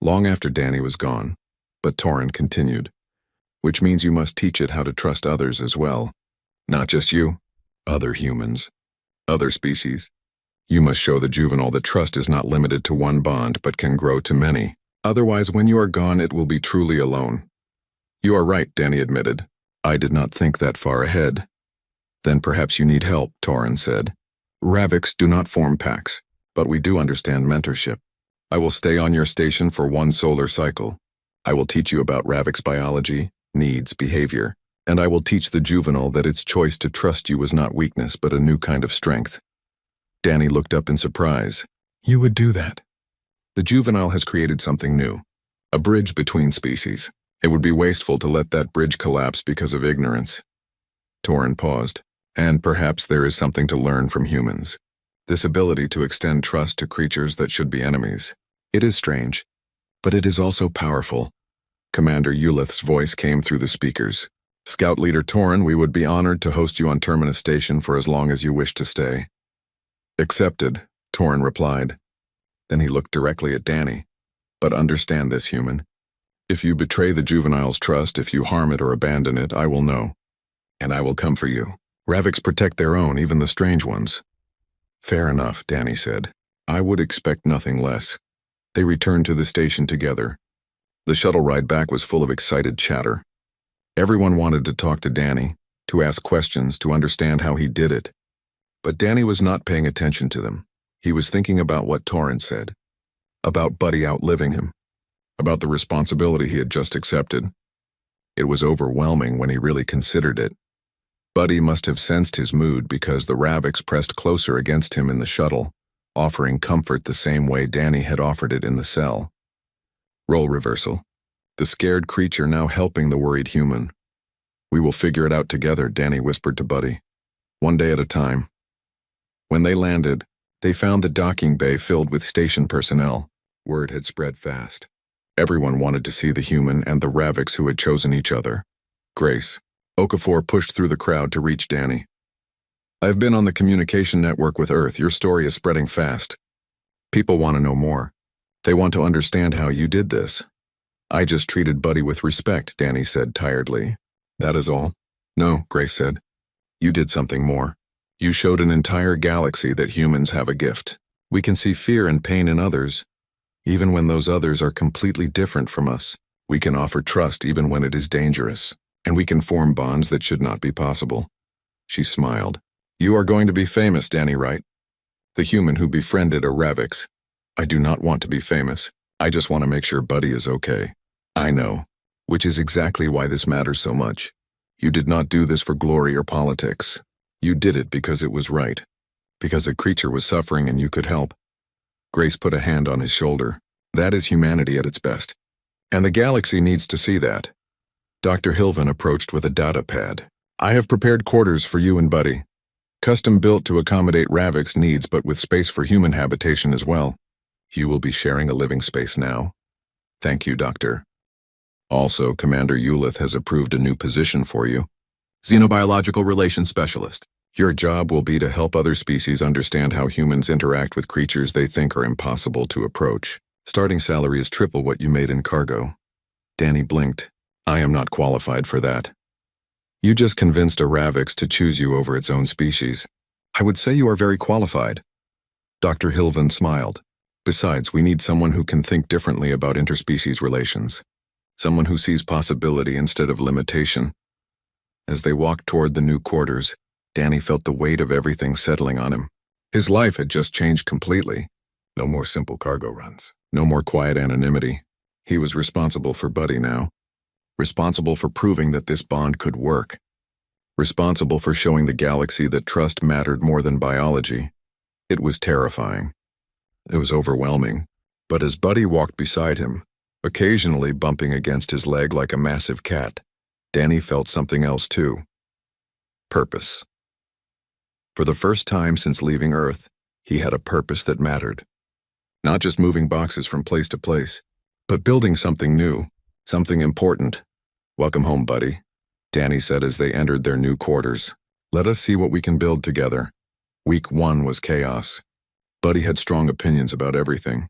long after Danny was gone. But Terran continued. "Which means you must teach it how to trust others as well. Not just you, other humans, other species. You must show the juvenile that trust is not limited to one bond but can grow to many. Otherwise, when you are gone, it will be truly alone." "You are right," Danny admitted. "I did not think that far ahead." "Then perhaps you need help," Terran said. "Ravix do not form packs, but we do understand mentorship. I will stay on your station for one solar cycle. I will teach you about Ravix biology, needs, behavior, and I will teach the juvenile that its choice to trust you was not weakness but a new kind of strength." Danny looked up in surprise. "You would do that?" "The juvenile has created something new, a bridge between species. It would be wasteful to let that bridge collapse because of ignorance." Terran paused. "And perhaps there is something to learn from humans. This ability to extend trust to creatures that should be enemies. It is strange, but it is also powerful." Commander Ulith's voice came through the speakers. "Scout Leader Terran, we would be honored to host you on Terminus Station for as long as you wish to stay." "Accepted," Terran replied. Then he looked directly at Danny. "But understand this, human. If you betray the juvenile's trust, if you harm it or abandon it, I will know. And I will come for you. Ravix protect their own, even the strange ones." "Fair enough," Danny said. "I would expect nothing less." They returned to the station together. The shuttle ride back was full of excited chatter. Everyone wanted to talk to Danny, to ask questions, to understand how he did it. But Danny was not paying attention to them. He was thinking about what Terran said, about Buddy outliving him, about the responsibility he had just accepted. It was overwhelming when he really considered it. Buddy must have sensed his mood because the Ravix pressed closer against him in the shuttle, offering comfort the same way Danny had offered it in the cell. Role reversal. The scared creature now helping the worried human. "We will figure it out together," Danny whispered to Buddy. "One day at a time." When they landed, they found the docking bay filled with station personnel. Word had spread fast. Everyone wanted to see the human and the Ravix who had chosen each other. Grace Okafor pushed through the crowd to reach Danny. "I've been on the communication network with Earth. Your story is spreading fast. People want to know more. They want to understand how you did this." "I just treated Buddy with respect," Danny said tiredly. "That is all?" "No," Grace said. "You did something more. You showed an entire galaxy that humans have a gift. We can see fear and pain in others, even when those others are completely different from us. We can offer trust even when it is dangerous, and we can form bonds that should not be possible." She smiled. "You are going to be famous, Danny, right? The human who befriended a Ravix. I do not want to be famous. I just want to make sure Buddy is okay." "I know. Which is exactly why this matters so much. You did not do this for glory or politics. You did it because it was right. Because a creature was suffering and you could help. Grace put a hand on his shoulder. That is humanity at its best. And the galaxy needs to see that. Dr. Hilvan approached with a data pad. I have prepared quarters for you and Buddy. Custom built to accommodate Ravik's needs but with space for human habitation as well. You will be sharing a living space now. Thank you, Doctor. Also, Commander Ulith has approved a new position for you. Xenobiological Relations Specialist. Your job will be to help other species understand how humans interact with creatures they think are impossible to approach. Starting salary is triple what you made in cargo. Danny blinked. I am not qualified for that. You just convinced a Ravix to choose you over its own species. I would say you are very qualified. Dr. Hilvan smiled. Besides, we need someone who can think differently about interspecies relations. Someone who sees possibility instead of limitation. As they walked toward the new quarters, Danny felt the weight of everything settling on him. His life had just changed completely. No more simple cargo runs. No more quiet anonymity. He was responsible for Buddy now. Responsible for proving that this bond could work. Responsible for showing the galaxy that trust mattered more than biology. It was terrifying. It was overwhelming. But as Buddy walked beside him, occasionally bumping against his leg like a massive cat, Danny felt something else too. Purpose. For the first time since leaving Earth, he had a purpose that mattered. Not just moving boxes from place to place, but building something new, something important. Welcome home, Buddy, Danny said as they entered their new quarters. Let us see what we can build together. Week 1 was chaos. Buddy had strong opinions about everything.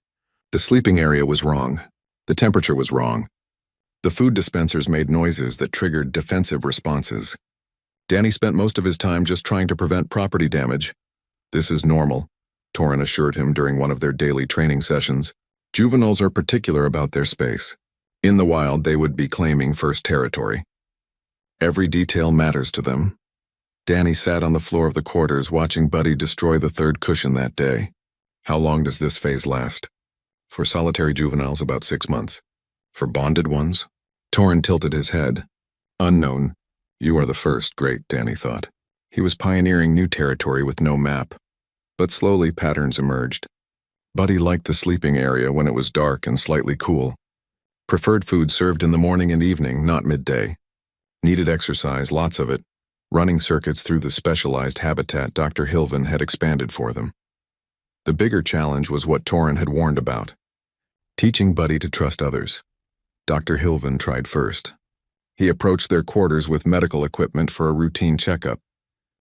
The sleeping area was wrong. The temperature was wrong. The food dispensers made noises that triggered defensive responses. Danny spent most of his time just trying to prevent property damage. This is normal, Terran assured him during one of their daily training sessions. Juveniles are particular about their space. In the wild, they would be claiming first territory. Every detail matters to them. Danny sat on the floor of the quarters watching Buddy destroy the third cushion that day. How long does this phase last? For solitary juveniles, about 6 months. For bonded ones? Terran tilted his head. Unknown. You are the first, great, Danny thought. He was pioneering new territory with no map. But slowly patterns emerged. Buddy liked the sleeping area when it was dark and slightly cool. Preferred food served in the morning and evening, not midday. Needed exercise, lots of it. Running circuits through the specialized habitat Dr. Hilvan had expanded for them. The bigger challenge was what Terran had warned about. Teaching Buddy to trust others. Dr. Hilvan tried first. He approached their quarters with medical equipment for a routine checkup.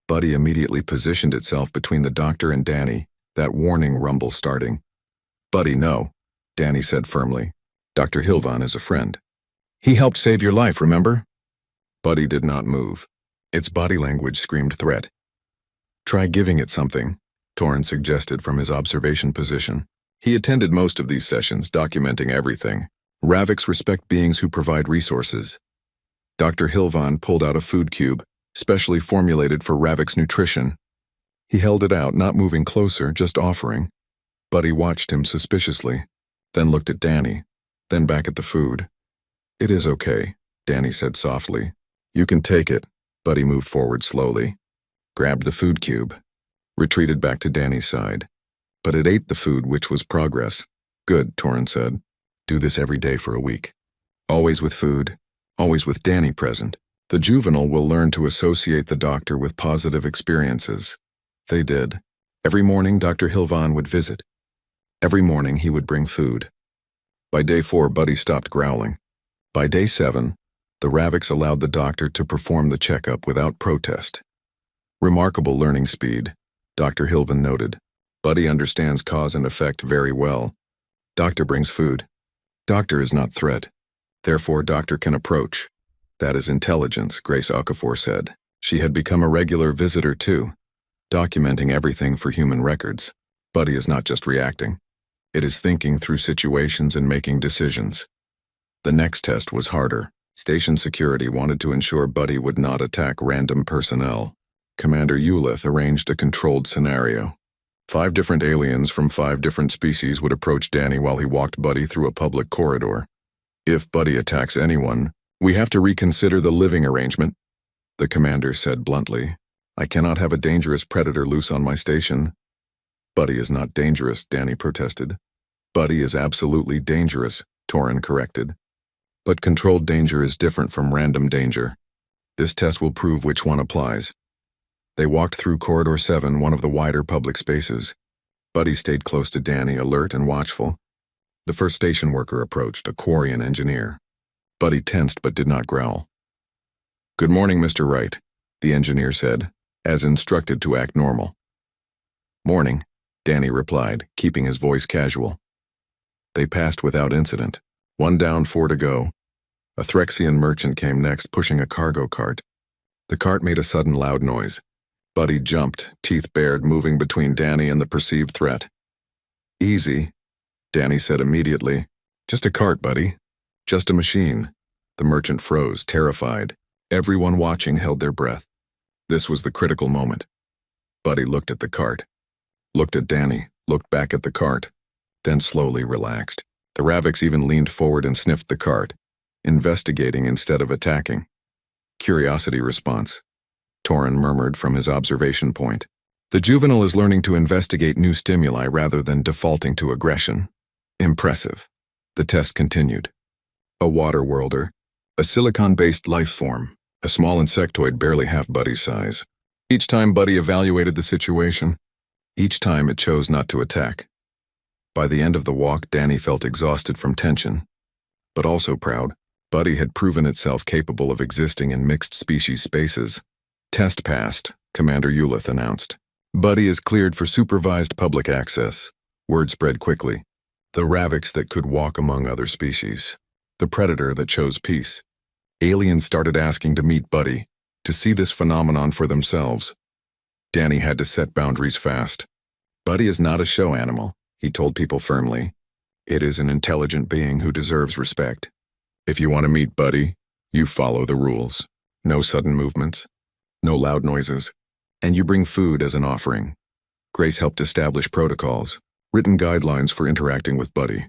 Buddy immediately positioned itself between the doctor and Danny, that warning rumble starting. Buddy, no, Danny said firmly. Dr. Hilvan is a friend. He helped save your life, remember? Buddy did not move. Its body language screamed threat. Try giving it something, Terran suggested from his observation position. He attended most of these sessions, documenting everything. Ravix respect beings who provide resources. Dr. Hilvan pulled out a food cube, specially formulated for Ravix nutrition. He held it out, not moving closer, just offering. Buddy watched him suspiciously, then looked at Danny, then back at the food. It is okay, Danny said softly. You can take it. Buddy moved forward slowly, grabbed the food cube, retreated back to Danny's side. But it ate the food, which was progress. Good, Terran said. Do this every day for a week. Always with food, always with Danny present. The juvenile will learn to associate the doctor with positive experiences. They did. Every morning, Dr. Hilvan would visit. Every morning, he would bring food. By day 4, Buddy stopped growling. By day 7, the Ravix allowed the doctor to perform the checkup without protest. Remarkable learning speed, Dr. Hilvan noted. Buddy understands cause and effect very well. Doctor brings food. Doctor is not threat. Therefore, doctor can approach. That is intelligence, Grace Okafor said. She had become a regular visitor too, documenting everything for human records. Buddy is not just reacting. It is thinking through situations and making decisions. The next test was harder. Station security wanted to ensure Buddy would not attack random personnel. Commander Ulith arranged a controlled scenario. 5 different aliens from 5 different species would approach Danny while he walked Buddy through a public corridor. If Buddy attacks anyone, We have to reconsider the living arrangement, the commander said bluntly. I cannot have a dangerous predator loose on my station. Buddy is not dangerous, Danny protested. Buddy is absolutely dangerous, Terran corrected. But controlled danger is different from random danger. This test will prove which one applies. They walked through Corridor 7, one of the wider public spaces. Buddy stayed close to Danny, alert and watchful. The first station worker approached, a Quarian engineer. Buddy tensed but did not growl. Good morning, Mr. Wright, the engineer said, as instructed to act normal. Morning, Danny replied, keeping his voice casual. They passed without incident. 1 down, 4 to go. A Threxian merchant came next, pushing a cargo cart. The cart made a sudden loud noise. Buddy jumped, teeth bared, moving between Danny and the perceived threat. Easy, Danny said immediately. Just a cart, Buddy. Just a machine. The merchant froze, terrified. Everyone watching held their breath. This was the critical moment. Buddy looked at the cart, looked at Danny, looked back at the cart, then slowly relaxed. The Ravix even leaned forward and sniffed the cart, investigating instead of attacking. Curiosity response, Terran murmured from his observation point. The juvenile is learning to investigate new stimuli rather than defaulting to aggression. Impressive. The test continued. A water worlder, a silicon-based life form, a small insectoid barely half Buddy's size. Each time Buddy evaluated the situation, each time it chose not to attack. By the end of the walk, Danny felt exhausted from tension, but also proud. Buddy had proven itself capable of existing in mixed-species spaces. Test passed, Commander Ulith announced. Buddy is cleared for supervised public access. Word spread quickly. The Ravix that could walk among other species. The predator that chose peace. Aliens started asking to meet Buddy, to see this phenomenon for themselves. Danny had to set boundaries fast. Buddy is not a show animal, he told people firmly. It is an intelligent being who deserves respect. If you want to meet Buddy, you follow the rules. No sudden movements, no loud noises, and you bring food as an offering. Grace helped establish protocols, written guidelines for interacting with Buddy,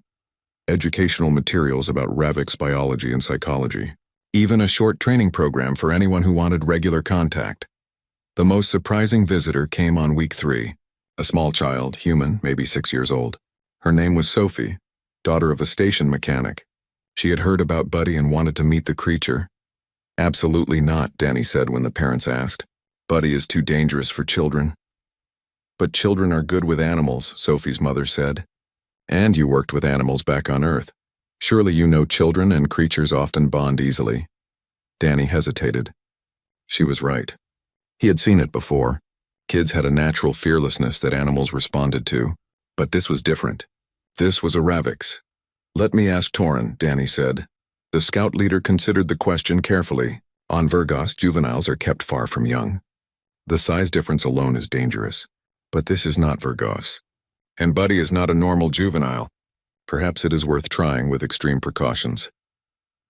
educational materials about Ravix biology and psychology, even a short training program for anyone who wanted regular contact. The most surprising visitor came on week 3, a small child, human, maybe 6 years old. Her name was Sophie, daughter of a station mechanic. She had heard about Buddy and wanted to meet the creature. Absolutely not, Danny said when the parents asked. Buddy is too dangerous for children. But children are good with animals, Sophie's mother said. And you worked with animals back on Earth. Surely you know children and creatures often bond easily. Danny hesitated. She was right. He had seen it before. Kids had a natural fearlessness that animals responded to. But this was different. This was a Ravix. Let me ask Terran, Danny said. The scout leader considered the question carefully. On Virgos, juveniles are kept far from young. The size difference alone is dangerous. But this is not Virgos. And Buddy is not a normal juvenile. Perhaps it is worth trying with extreme precautions.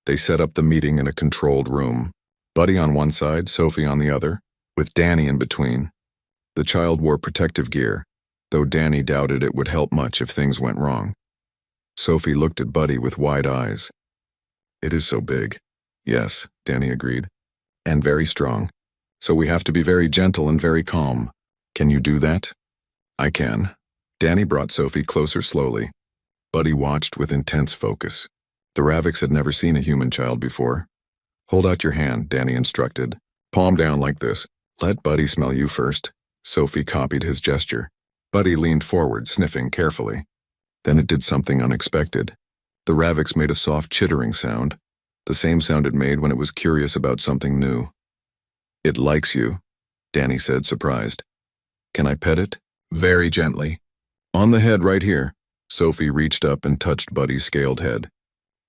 They set up the meeting in a controlled room. Buddy on one side, Sophie on the other, with Danny in between. The child wore protective gear, though Danny doubted it would help much if things went wrong. Sophie looked at Buddy with wide eyes. It is so big. Yes, Danny agreed. And very strong. So we have to be very gentle and very calm. Can you do that? I can. Danny brought Sophie closer slowly. Buddy watched with intense focus. The Ravix had never seen a human child before. Hold out your hand, Danny instructed. Palm down like this. Let Buddy smell you first. Sophie copied his gesture. Buddy leaned forward, sniffing carefully. Then it did something unexpected. The Ravix made a soft chittering sound, the same sound it made when it was curious about something new. It likes you, Danny said, surprised. Can I pet it? Very gently. On the head right here. Sophie reached up and touched Buddy's scaled head.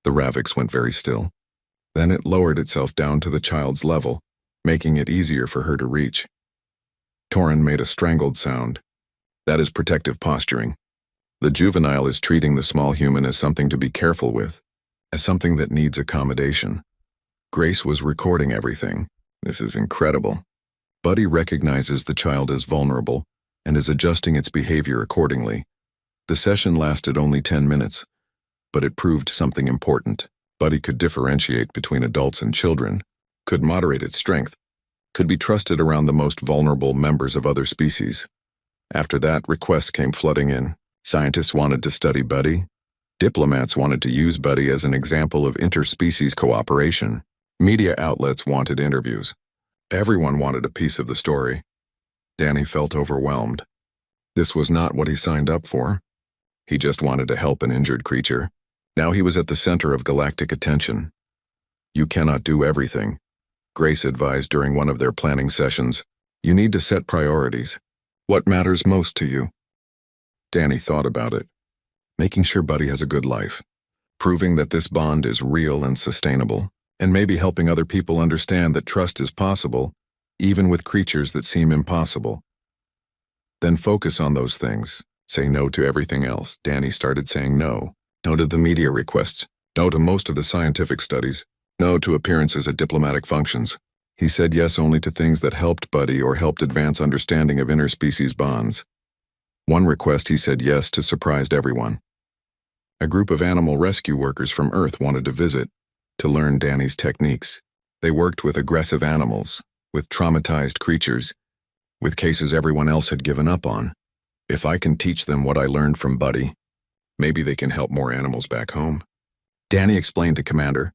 The Ravix went very still. Then it lowered itself down to the child's level, making it easier for her to reach. Terran made a strangled sound. That is protective posturing. The juvenile is treating the small human as something to be careful with, as something that needs accommodation. Grace was recording everything. This is incredible. Buddy recognizes the child as vulnerable and is adjusting its behavior accordingly. The session lasted only 10 minutes, but it proved something important. Buddy could differentiate between adults and children, could moderate its strength, could be trusted around the most vulnerable members of other species. After that, requests came flooding in. Scientists wanted to study Buddy. Diplomats wanted to use Buddy as an example of interspecies cooperation. Media outlets wanted interviews. Everyone wanted a piece of the story. Danny felt overwhelmed. This was not what he signed up for. He just wanted to help an injured creature. Now he was at the center of galactic attention. You cannot do everything. Grace advised during one of their planning sessions. You need to set priorities. What matters most to you? Danny thought about it. Making sure Buddy has a good life. Proving that this bond is real and sustainable. And maybe helping other people understand that trust is possible, even with creatures that seem impossible. Then focus on those things. Say no to everything else. Danny started saying no. No to the media requests. No to most of the scientific studies. No to appearances at diplomatic functions. He said yes only to things that helped Buddy or helped advance understanding of interspecies bonds. One request he said yes to surprised everyone. A group of animal rescue workers from Earth wanted to visit, to learn Danny's techniques. They worked with aggressive animals, with traumatized creatures, with cases everyone else had given up on. If I can teach them what I learned from Buddy, maybe they can help more animals back home. Danny explained to Commander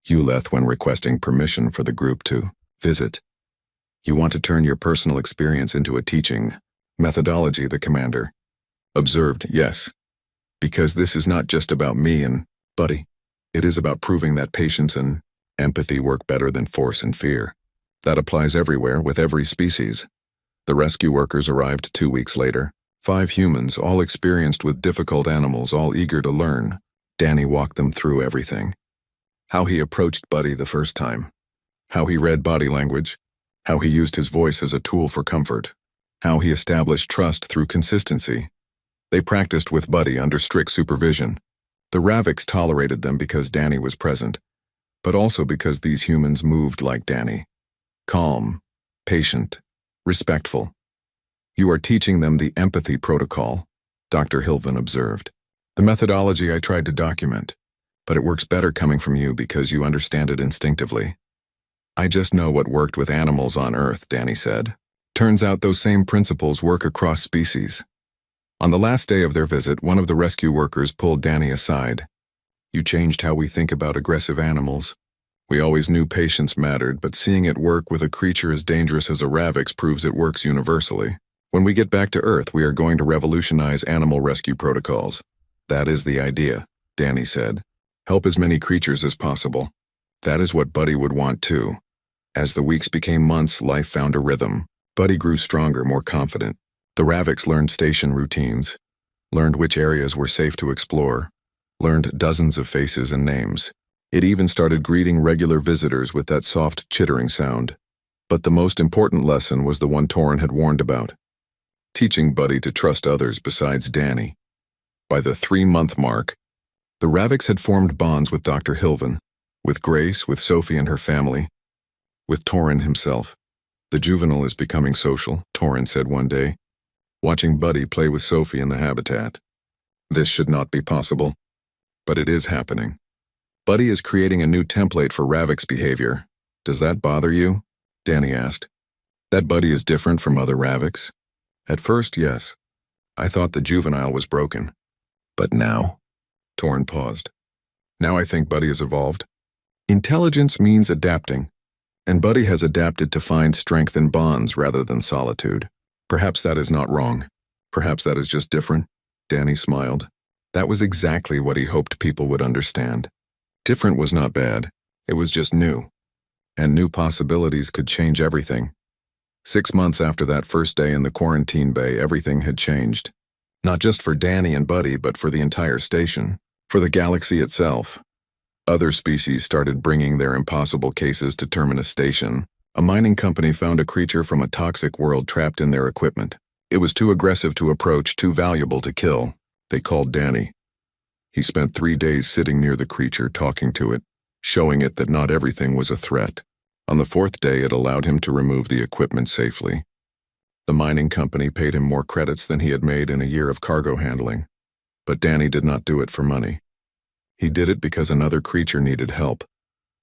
Uleth when requesting permission for the group to visit. You want to turn your personal experience into a teaching methodology, the commander observed. Yes, because this is not just about me and Buddy. It is about proving that patience and empathy work better than force and fear. That applies everywhere, with every species. The rescue workers arrived 2 weeks later. 5 humans, all experienced with difficult animals, all eager to learn. Danny walked them through everything. How he approached Buddy the first time. How he read body language. How he used his voice as a tool for comfort. How he established trust through consistency. They practiced with Buddy under strict supervision. The Ravix tolerated them because Danny was present, but also because these humans moved like Danny. Calm, patient, respectful. You are teaching them the empathy protocol, Dr. Hilvin observed. The methodology I tried to document, but it works better coming from you because you understand it instinctively. I just know what worked with animals on Earth, Danny said. Turns out those same principles work across species. On the last day of their visit, one of the rescue workers pulled Danny aside. You changed how we think about aggressive animals. We always knew patience mattered, but seeing it work with a creature as dangerous as a Ravix proves it works universally. When we get back to Earth, we are going to revolutionize animal rescue protocols. That is the idea, Danny said. Help as many creatures as possible. That is what Buddy would want too. As the weeks became months, life found a rhythm. Buddy grew stronger, more confident. The Ravix learned station routines, learned which areas were safe to explore, learned dozens of faces and names. It even started greeting regular visitors with that soft chittering sound. But the most important lesson was the one Terran had warned about. Teaching Buddy to trust others besides Danny. By the 3-month mark, the Ravix had formed bonds with Dr. Hilvin, with Grace, with Sophie and her family, with Terran himself. The juvenile is becoming social, Terran said one day, watching Buddy play with Sophie in the habitat. This should not be possible, but it is happening. Buddy is creating a new template for Ravix behavior. Does that bother you? Danny asked. That Buddy is different from other Ravix? At first, yes. I thought the juvenile was broken. But now? Terran paused. Now I think Buddy has evolved. Intelligence means adapting, and Buddy has adapted to find strength in bonds rather than solitude. Perhaps that is not wrong. Perhaps that is just different. Danny smiled. That was exactly what he hoped people would understand. Different was not bad. It was just new. And new possibilities could change everything. 6 months after that first day in the quarantine bay, everything had changed. Not just for Danny and Buddy, but for the entire station. For the galaxy itself. Other species started bringing their impossible cases to Terminus Station. A mining company found a creature from a toxic world trapped in their equipment. It was too aggressive to approach, too valuable to kill. They called Danny. He spent 3 days sitting near the creature, talking to it, showing it that not everything was a threat. On the 4th day, it allowed him to remove the equipment safely. The mining company paid him more credits than he had made in a year of cargo handling. But Danny did not do it for money. He did it because another creature needed help.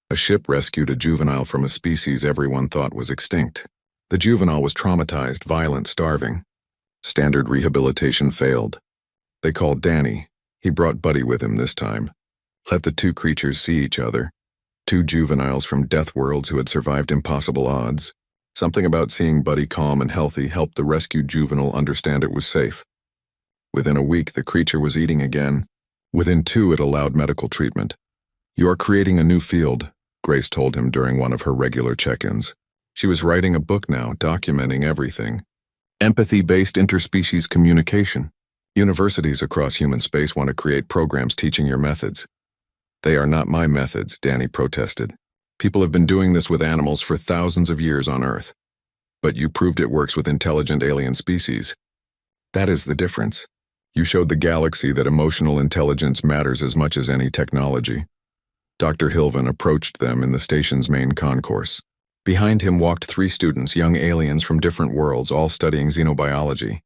A ship rescued a juvenile from a species everyone thought was extinct. The juvenile was traumatized, violent, starving. Standard rehabilitation failed. They called Danny. He brought Buddy with him this time. Let the two creatures see each other. Two juveniles from death worlds who had survived impossible odds. Something about seeing Buddy calm and healthy helped the rescued juvenile understand it was safe. Within a week, the creature was eating again. Within 2, it allowed medical treatment. "You are creating a new field," Grace told him during one of her regular check-ins. She was writing a book now, documenting everything. Empathy-based interspecies communication. Universities across human space want to create programs teaching your methods. "They are not my methods," Danny protested. "People have been doing this with animals for thousands of years on Earth. But you proved it works with intelligent alien species. That is the difference. You showed the galaxy that emotional intelligence matters as much as any technology." Dr. Hilvan approached them in the station's main concourse. Behind him walked 3 students, young aliens from different worlds, all studying xenobiology.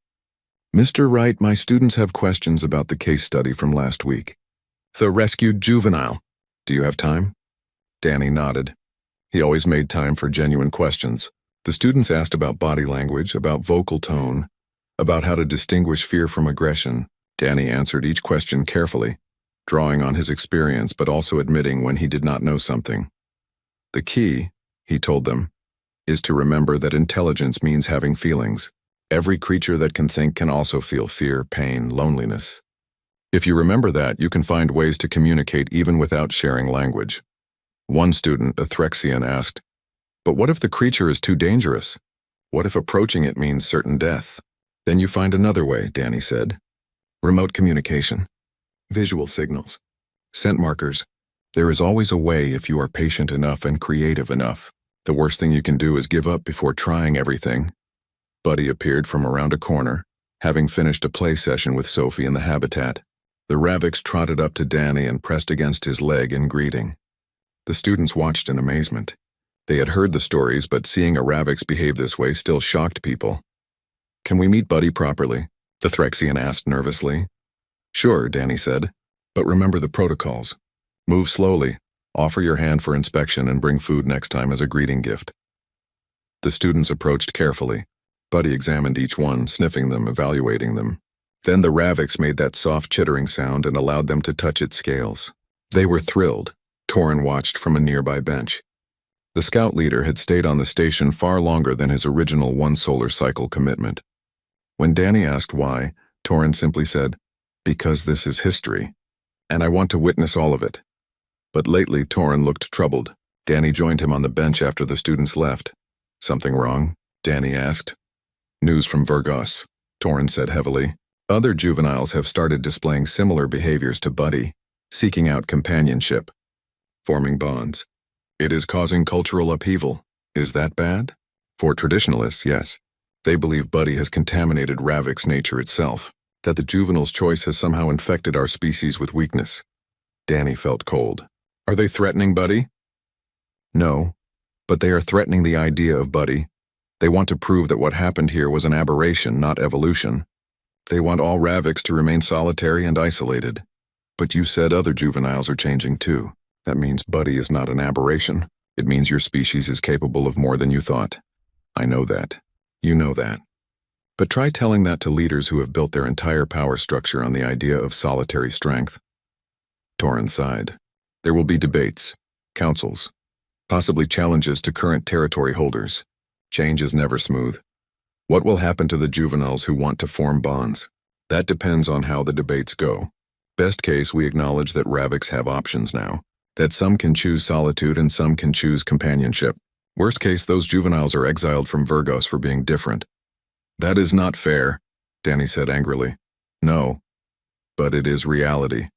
"Mr. Wright, my students have questions about the case study from last week. The rescued juvenile. Do you have time?" Danny nodded. He always made time for genuine questions. The students asked about body language, about vocal tone, about how to distinguish fear from aggression. Danny answered each question carefully, drawing on his experience but also admitting when he did not know something. "The key," he told them, "is to remember that intelligence means having feelings. Every creature that can think can also feel fear, pain, loneliness. If you remember that, you can find ways to communicate even without sharing language." One student, a Threxian, asked, "But what if the creature is too dangerous? What if approaching it means certain death?" "Then you find another way," Danny said. "Remote communication. Visual signals. Scent markers. There is always a way if you are patient enough and creative enough. The worst thing you can do is give up before trying everything." Buddy appeared from around a corner, having finished a play session with Sophie in the habitat. The Ravix trotted up to Danny and pressed against his leg in greeting. The students watched in amazement. They had heard the stories, but seeing a Ravix behave this way still shocked people. "Can we meet Buddy properly?" the Threxian asked nervously. "Sure," Danny said, "but remember the protocols. Move slowly, offer your hand for inspection, and bring food next time as a greeting gift." The students approached carefully. Buddy examined each one, sniffing them, evaluating them. Then the Ravix made that soft chittering sound and allowed them to touch its scales. They were thrilled. Torrin watched from a nearby bench. The scout leader had stayed on the station far longer than his original 1 solar cycle commitment. When Danny asked why, Torrin simply said, "Because this is history, and I want to witness all of it." But lately, Torrin looked troubled. Danny joined him on the bench after the students left. "Something wrong?" Danny asked. "News from Virgos," Torrin said heavily. "Other juveniles have started displaying similar behaviors to Buddy, seeking out companionship, forming bonds. It is causing cultural upheaval. Is that bad?" For traditionalists, yes. They believe Buddy has contaminated Ravix nature itself, that the juvenile's choice has somehow infected our species with weakness. Danny felt cold. "Are they threatening Buddy?" "No, but they are threatening the idea of Buddy. They want to prove that what happened here was an aberration, not evolution. They want all Ravix to remain solitary and isolated. But you said other juveniles are changing too. That means Buddy is not an aberration. It means your species is capable of more than you thought. I know that. You know that. But try telling that to leaders who have built their entire power structure on the idea of solitary strength." Torrin sighed. "There will be debates, councils, possibly challenges to current territory holders. Change is never smooth. What will happen to the juveniles who want to form bonds? That depends on how the debates go. Best case, we acknowledge that Ravix have options now, that some can choose solitude and some can choose companionship. Worst case, those juveniles are exiled from Virgos for being different." "That is not fair," Danny said angrily. "No, but it is reality."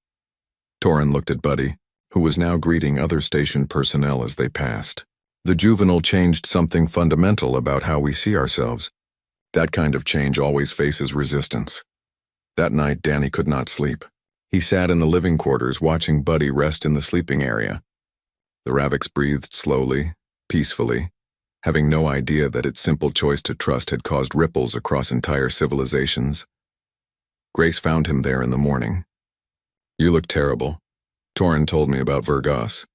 Torrin looked at Buddy, who was now greeting other station personnel as they passed. "The juvenile changed something fundamental about how we see ourselves. That kind of change always faces resistance." That night, Danny could not sleep. He sat in the living quarters watching Buddy rest in the sleeping area. The Ravix breathed slowly, peacefully, having no idea that its simple choice to trust had caused ripples across entire civilizations. Grace found him there in the morning. "You look terrible." Torran told me about Vergas.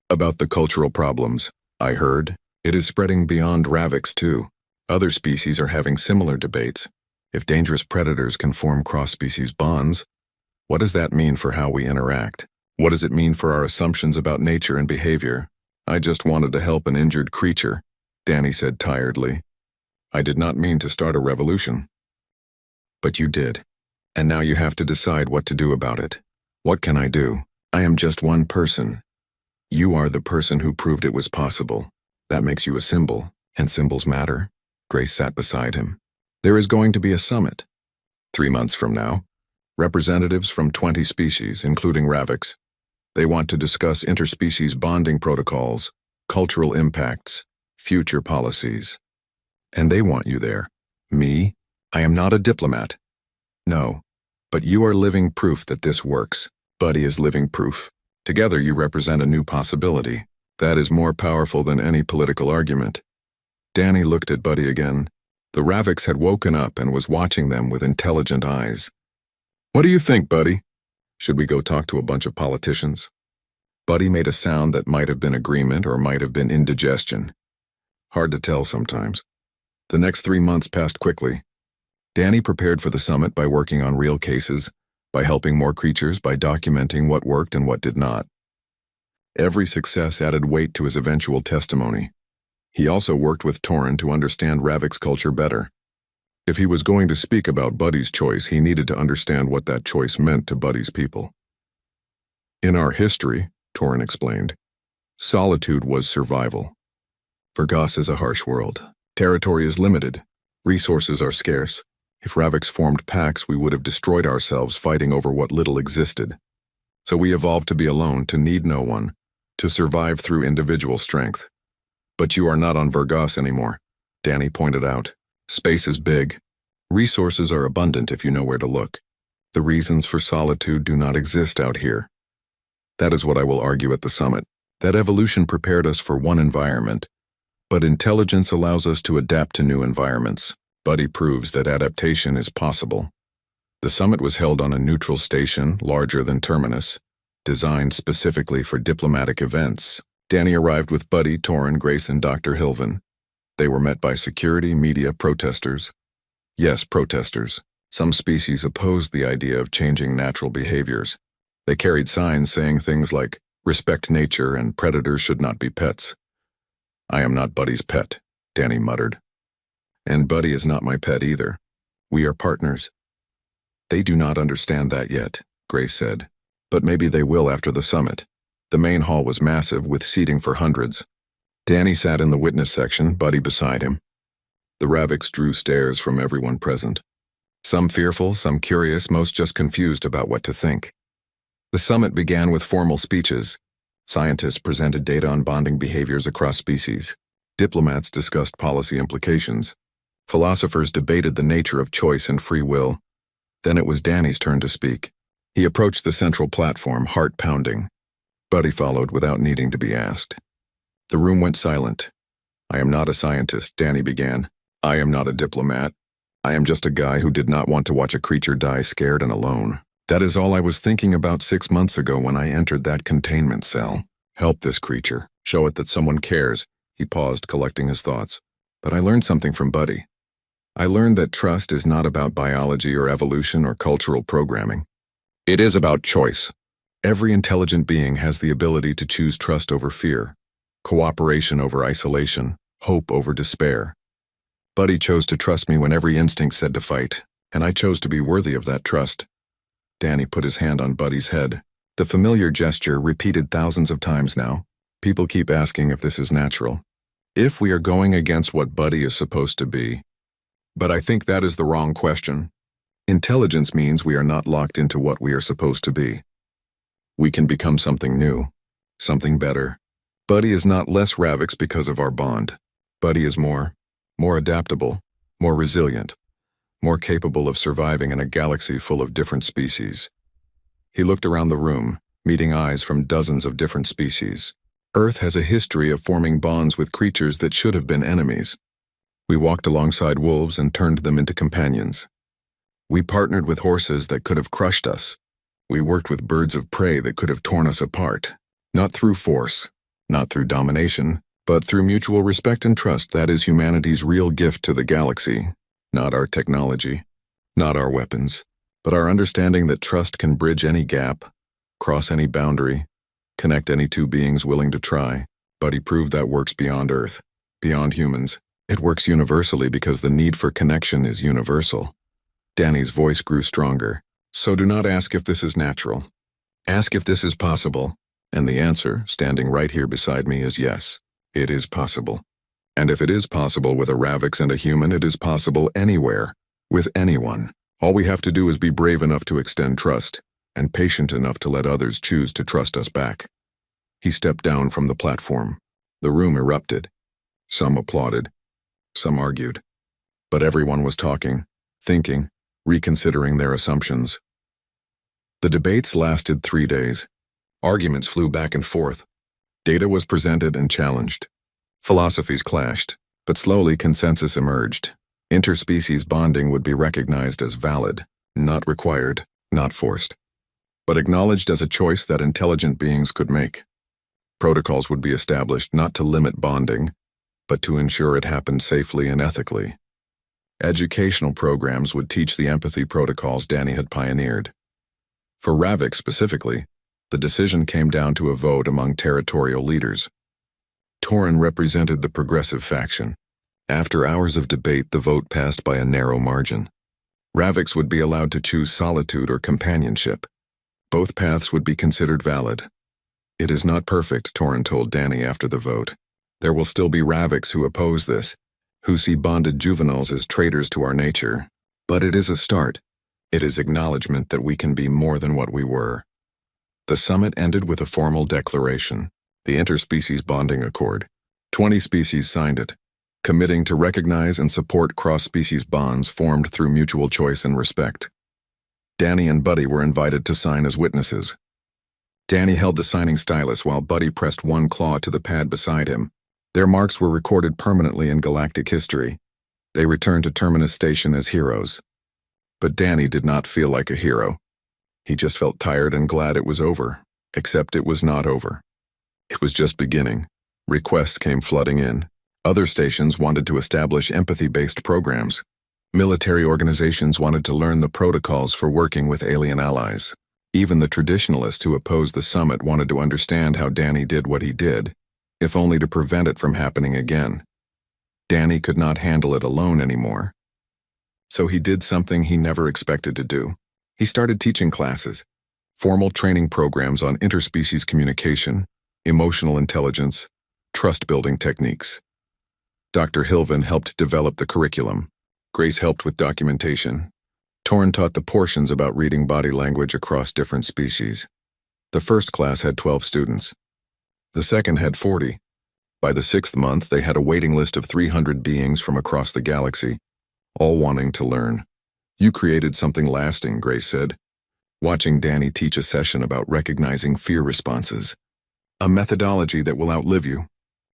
About the cultural problems. I heard. It is spreading beyond Ravix too. Other species are having similar debates. If dangerous predators can form cross-species bonds, what does that mean for how we interact? What does it mean for our assumptions about nature and behavior? I just wanted to help an injured creature, Danny said tiredly. I did not mean to start a revolution. But you did. And now you have to decide what to do about it. What can I do? I am just one person. You are the person who proved it was possible. That makes you a symbol, and symbols matter. Grace sat beside him. There is going to be a summit. 3 months from now. Representatives from 20 species, including Ravix. They want to discuss interspecies bonding protocols, cultural impacts, future policies. And they want you there. Me? I am not a diplomat. No. But you are living proof that this works. Buddy is living proof. Together you represent a new possibility. That is more powerful than any political argument. Danny looked at Buddy again. The Ravix had woken up and was watching them with intelligent eyes. What do you think, Buddy? Should we go talk to a bunch of politicians? Buddy made a sound that might have been agreement or might have been indigestion. Hard to tell sometimes. The next 3 months passed quickly. Danny prepared for the summit by working on real cases, by helping more creatures, by documenting what worked and what did not. Every success added weight to his eventual testimony. He also worked with Torran to understand Ravix culture better. If he was going to speak about Buddy's choice, he needed to understand what that choice meant to Buddy's people. In our history, Torran explained, solitude was survival. Vergas is a harsh world. Territory is limited. Resources are scarce. If Ravix formed packs, we would have destroyed ourselves fighting over what little existed. So we evolved to be alone, to need no one, to survive through individual strength. But you are not on Vergas anymore, Danny pointed out. Space is big. Resources are abundant if you know where to look. The reasons for solitude do not exist out here. That is what I will argue at the summit. That evolution prepared us for one environment, but intelligence allows us to adapt to new environments. Buddy proves that adaptation is possible. The summit was held on a neutral station, larger than Terminus, designed specifically for diplomatic events. Danny arrived with Buddy, Torran, Grace, and Dr. Hilvin. They were met by security, media, protesters. Yes, protesters. Some species opposed the idea of changing natural behaviors. They carried signs saying things like, respect nature and predators should not be pets. I am not Buddy's pet, Danny muttered. And Buddy is not my pet either. We are partners. They do not understand that yet, Grace said. But maybe they will after the summit. The main hall was massive, with seating for hundreds. Danny sat in the witness section, Buddy beside him. The Ravix drew stares from everyone present. Some fearful, some curious, most just confused about what to think. The summit began with formal speeches. Scientists presented data on bonding behaviors across species. Diplomats discussed policy implications. Philosophers debated the nature of choice and free will. Then it was Danny's turn to speak. He approached the central platform, heart pounding. Buddy followed without needing to be asked. The room went silent. I am not a scientist, Danny began. I am not a diplomat. I am just a guy who did not want to watch a creature die scared and alone. That is all I was thinking about 6 months ago when I entered that containment cell. Help this creature. Show it that someone cares. He paused, collecting his thoughts. But I learned something from Buddy. I learned that trust is not about biology or evolution or cultural programming. It is about choice. Every intelligent being has the ability to choose trust over fear, cooperation over isolation, hope over despair. Buddy chose to trust me when every instinct said to fight, and I chose to be worthy of that trust. Danny put his hand on Buddy's head. The familiar gesture, repeated thousands of times now. People keep asking if this is natural. If we are going against what Buddy is supposed to be. But I think that is the wrong question. Intelligence means we are not locked into what we are supposed to be. We can become something new, something better. Buddy is not less Ravix because of our bond. Buddy is more adaptable, more resilient, more capable of surviving in a galaxy full of different species. He looked around the room, meeting eyes from dozens of different species. Earth has a history of forming bonds with creatures that should have been enemies. We walked alongside wolves and turned them into companions. We partnered with horses that could have crushed us. We worked with birds of prey that could have torn us apart. Not through force, not through domination, but through mutual respect and trust. That is humanity's real gift to the galaxy. Not our technology, not our weapons, but our understanding that trust can bridge any gap, cross any boundary, connect any two beings willing to try. Buddy proved that works beyond Earth, beyond humans. It works universally because the need for connection is universal. Danny's voice grew stronger. So do not ask if this is natural. Ask if this is possible. And the answer, standing right here beside me, is yes, it is possible. And if it is possible with a Ravix and a human, it is possible anywhere, with anyone. All we have to do is be brave enough to extend trust, and patient enough to let others choose to trust us back. He stepped down from the platform. The room erupted. Some applauded. Some argued. But everyone was talking, thinking, reconsidering their assumptions. The debates lasted 3 days. Arguments flew back and forth. Data was presented and challenged. Philosophies clashed, but slowly consensus emerged. Interspecies bonding would be recognized as valid, not required, not forced, but acknowledged as a choice that intelligent beings could make. Protocols would be established not to limit bonding, but to ensure it happened safely and ethically. Educational programs would teach the empathy protocols Danny had pioneered. For Ravix specifically, the decision came down to a vote among territorial leaders. Terran represented the progressive faction. After hours of debate, the vote passed by a narrow margin. Ravix would be allowed to choose solitude or companionship. Both paths would be considered valid. It is not perfect, Terran told Danny after the vote. There will still be Ravix who oppose this, who see bonded juveniles as traitors to our nature. But it is a start. It is acknowledgement that we can be more than what we were. The summit ended with a formal declaration, the Interspecies Bonding Accord. 20 species signed it, committing to recognize and support cross-species bonds formed through mutual choice and respect. Danny and Buddy were invited to sign as witnesses. Danny held the signing stylus while Buddy pressed one claw to the pad beside him. Their marks were recorded permanently in galactic history. They returned to Terminus Station as heroes. But Danny did not feel like a hero. He just felt tired and glad it was over, except it was not over. It was just beginning. Requests came flooding in. Other stations wanted to establish empathy-based programs. Military organizations wanted to learn the protocols for working with alien allies. Even the traditionalists who opposed the summit wanted to understand how Danny did what he did, if only to prevent it from happening again. Danny could not handle it alone anymore. So he did something he never expected to do. He started teaching classes, formal training programs on interspecies communication, emotional intelligence, trust-building techniques. Dr. Hilvin helped develop the curriculum. Grace helped with documentation. Torn taught the portions about reading body language across different species. The first class had 12 students. The second had 40. By the 6th month, they had a waiting list of 300 beings from across the galaxy, all wanting to learn. You created something lasting, Grace said, watching Danny teach a session about recognizing fear responses. A methodology that will outlive you.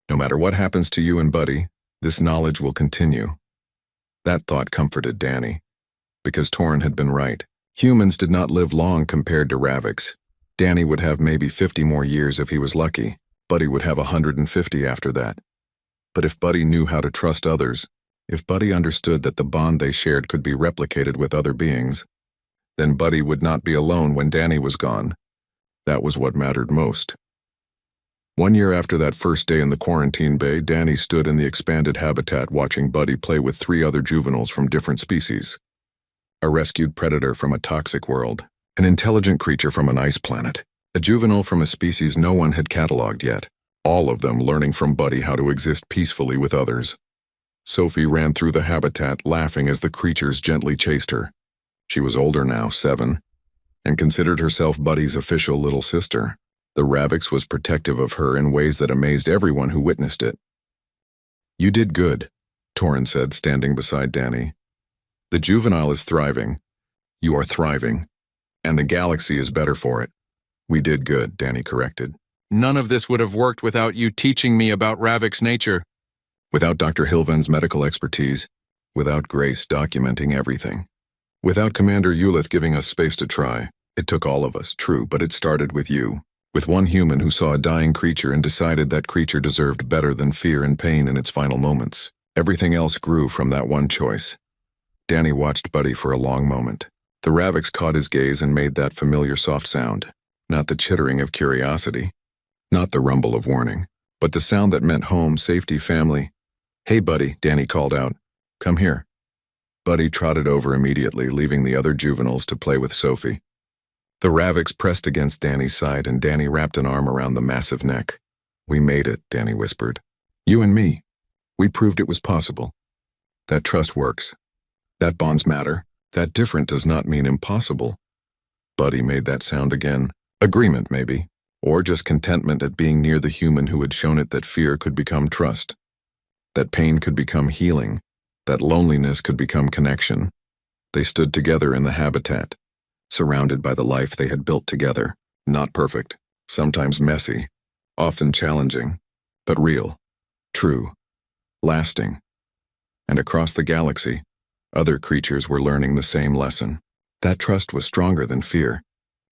No matter what happens to you and Buddy, this knowledge will continue. That thought comforted Danny, because Torn had been right. Humans did not live long compared to Ravix. Danny would have maybe 50 more years if he was lucky. Buddy would have 150 after that. But if Buddy knew how to trust others, if Buddy understood that the bond they shared could be replicated with other beings, then Buddy would not be alone when Danny was gone. That was what mattered most. 1 year after that first day in the quarantine bay, Danny stood in the expanded habitat watching Buddy play with 3 other juveniles from different species. A rescued predator from a toxic world, an intelligent creature from an ice planet, a juvenile from a species no one had cataloged yet, all of them learning from Buddy how to exist peacefully with others. Sophie ran through the habitat laughing as the creatures gently chased her. She was older now, 7, and considered herself Buddy's official little sister. The Ravix was protective of her in ways that amazed everyone who witnessed it. "You did good," Torrin said, standing beside Danny. "The juvenile is thriving. You are thriving. And the galaxy is better for it." "We did good," Danny corrected. "None of this would have worked without you teaching me about Ravix nature." Without Dr. Hilven's medical expertise, without Grace documenting everything, without Commander Ulith giving us space to try, It took all of us, true, but it started with you. With one human who saw a dying creature and decided that creature deserved better than fear and pain in its final moments. Everything else grew from that one choice. Danny watched Buddy for a long moment. The Ravix caught his gaze and made that familiar soft sound. Not the chittering of curiosity. Not the rumble of warning. But the sound that meant home, safety, family. "Hey, Buddy," Danny called out. "Come here." Buddy trotted over immediately, leaving the other juveniles to play with Sophie. The Ravix pressed against Danny's side and Danny wrapped an arm around the massive neck. "We made it," Danny whispered. "You and me. We proved it was possible. That trust works. That bonds matter. That different does not mean impossible." Buddy made that sound again. Agreement, maybe. Or just contentment at being near the human who had shown it that fear could become trust. That pain could become healing. That loneliness could become connection. They stood together in the habitat, surrounded by the life they had built together. Not perfect, sometimes messy, often challenging, but real, true, lasting. And across the galaxy, other creatures were learning the same lesson. That trust was stronger than fear.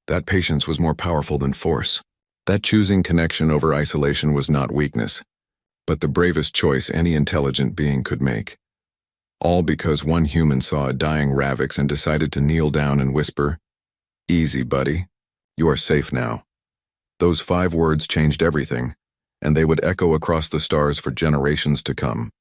That patience was more powerful than force. That choosing connection over isolation was not weakness, but the bravest choice any intelligent being could make. All because one human saw a dying Ravix and decided to kneel down and whisper, "Easy, Buddy. You are safe now." Those 5 words changed everything, and they would echo across the stars for generations to come.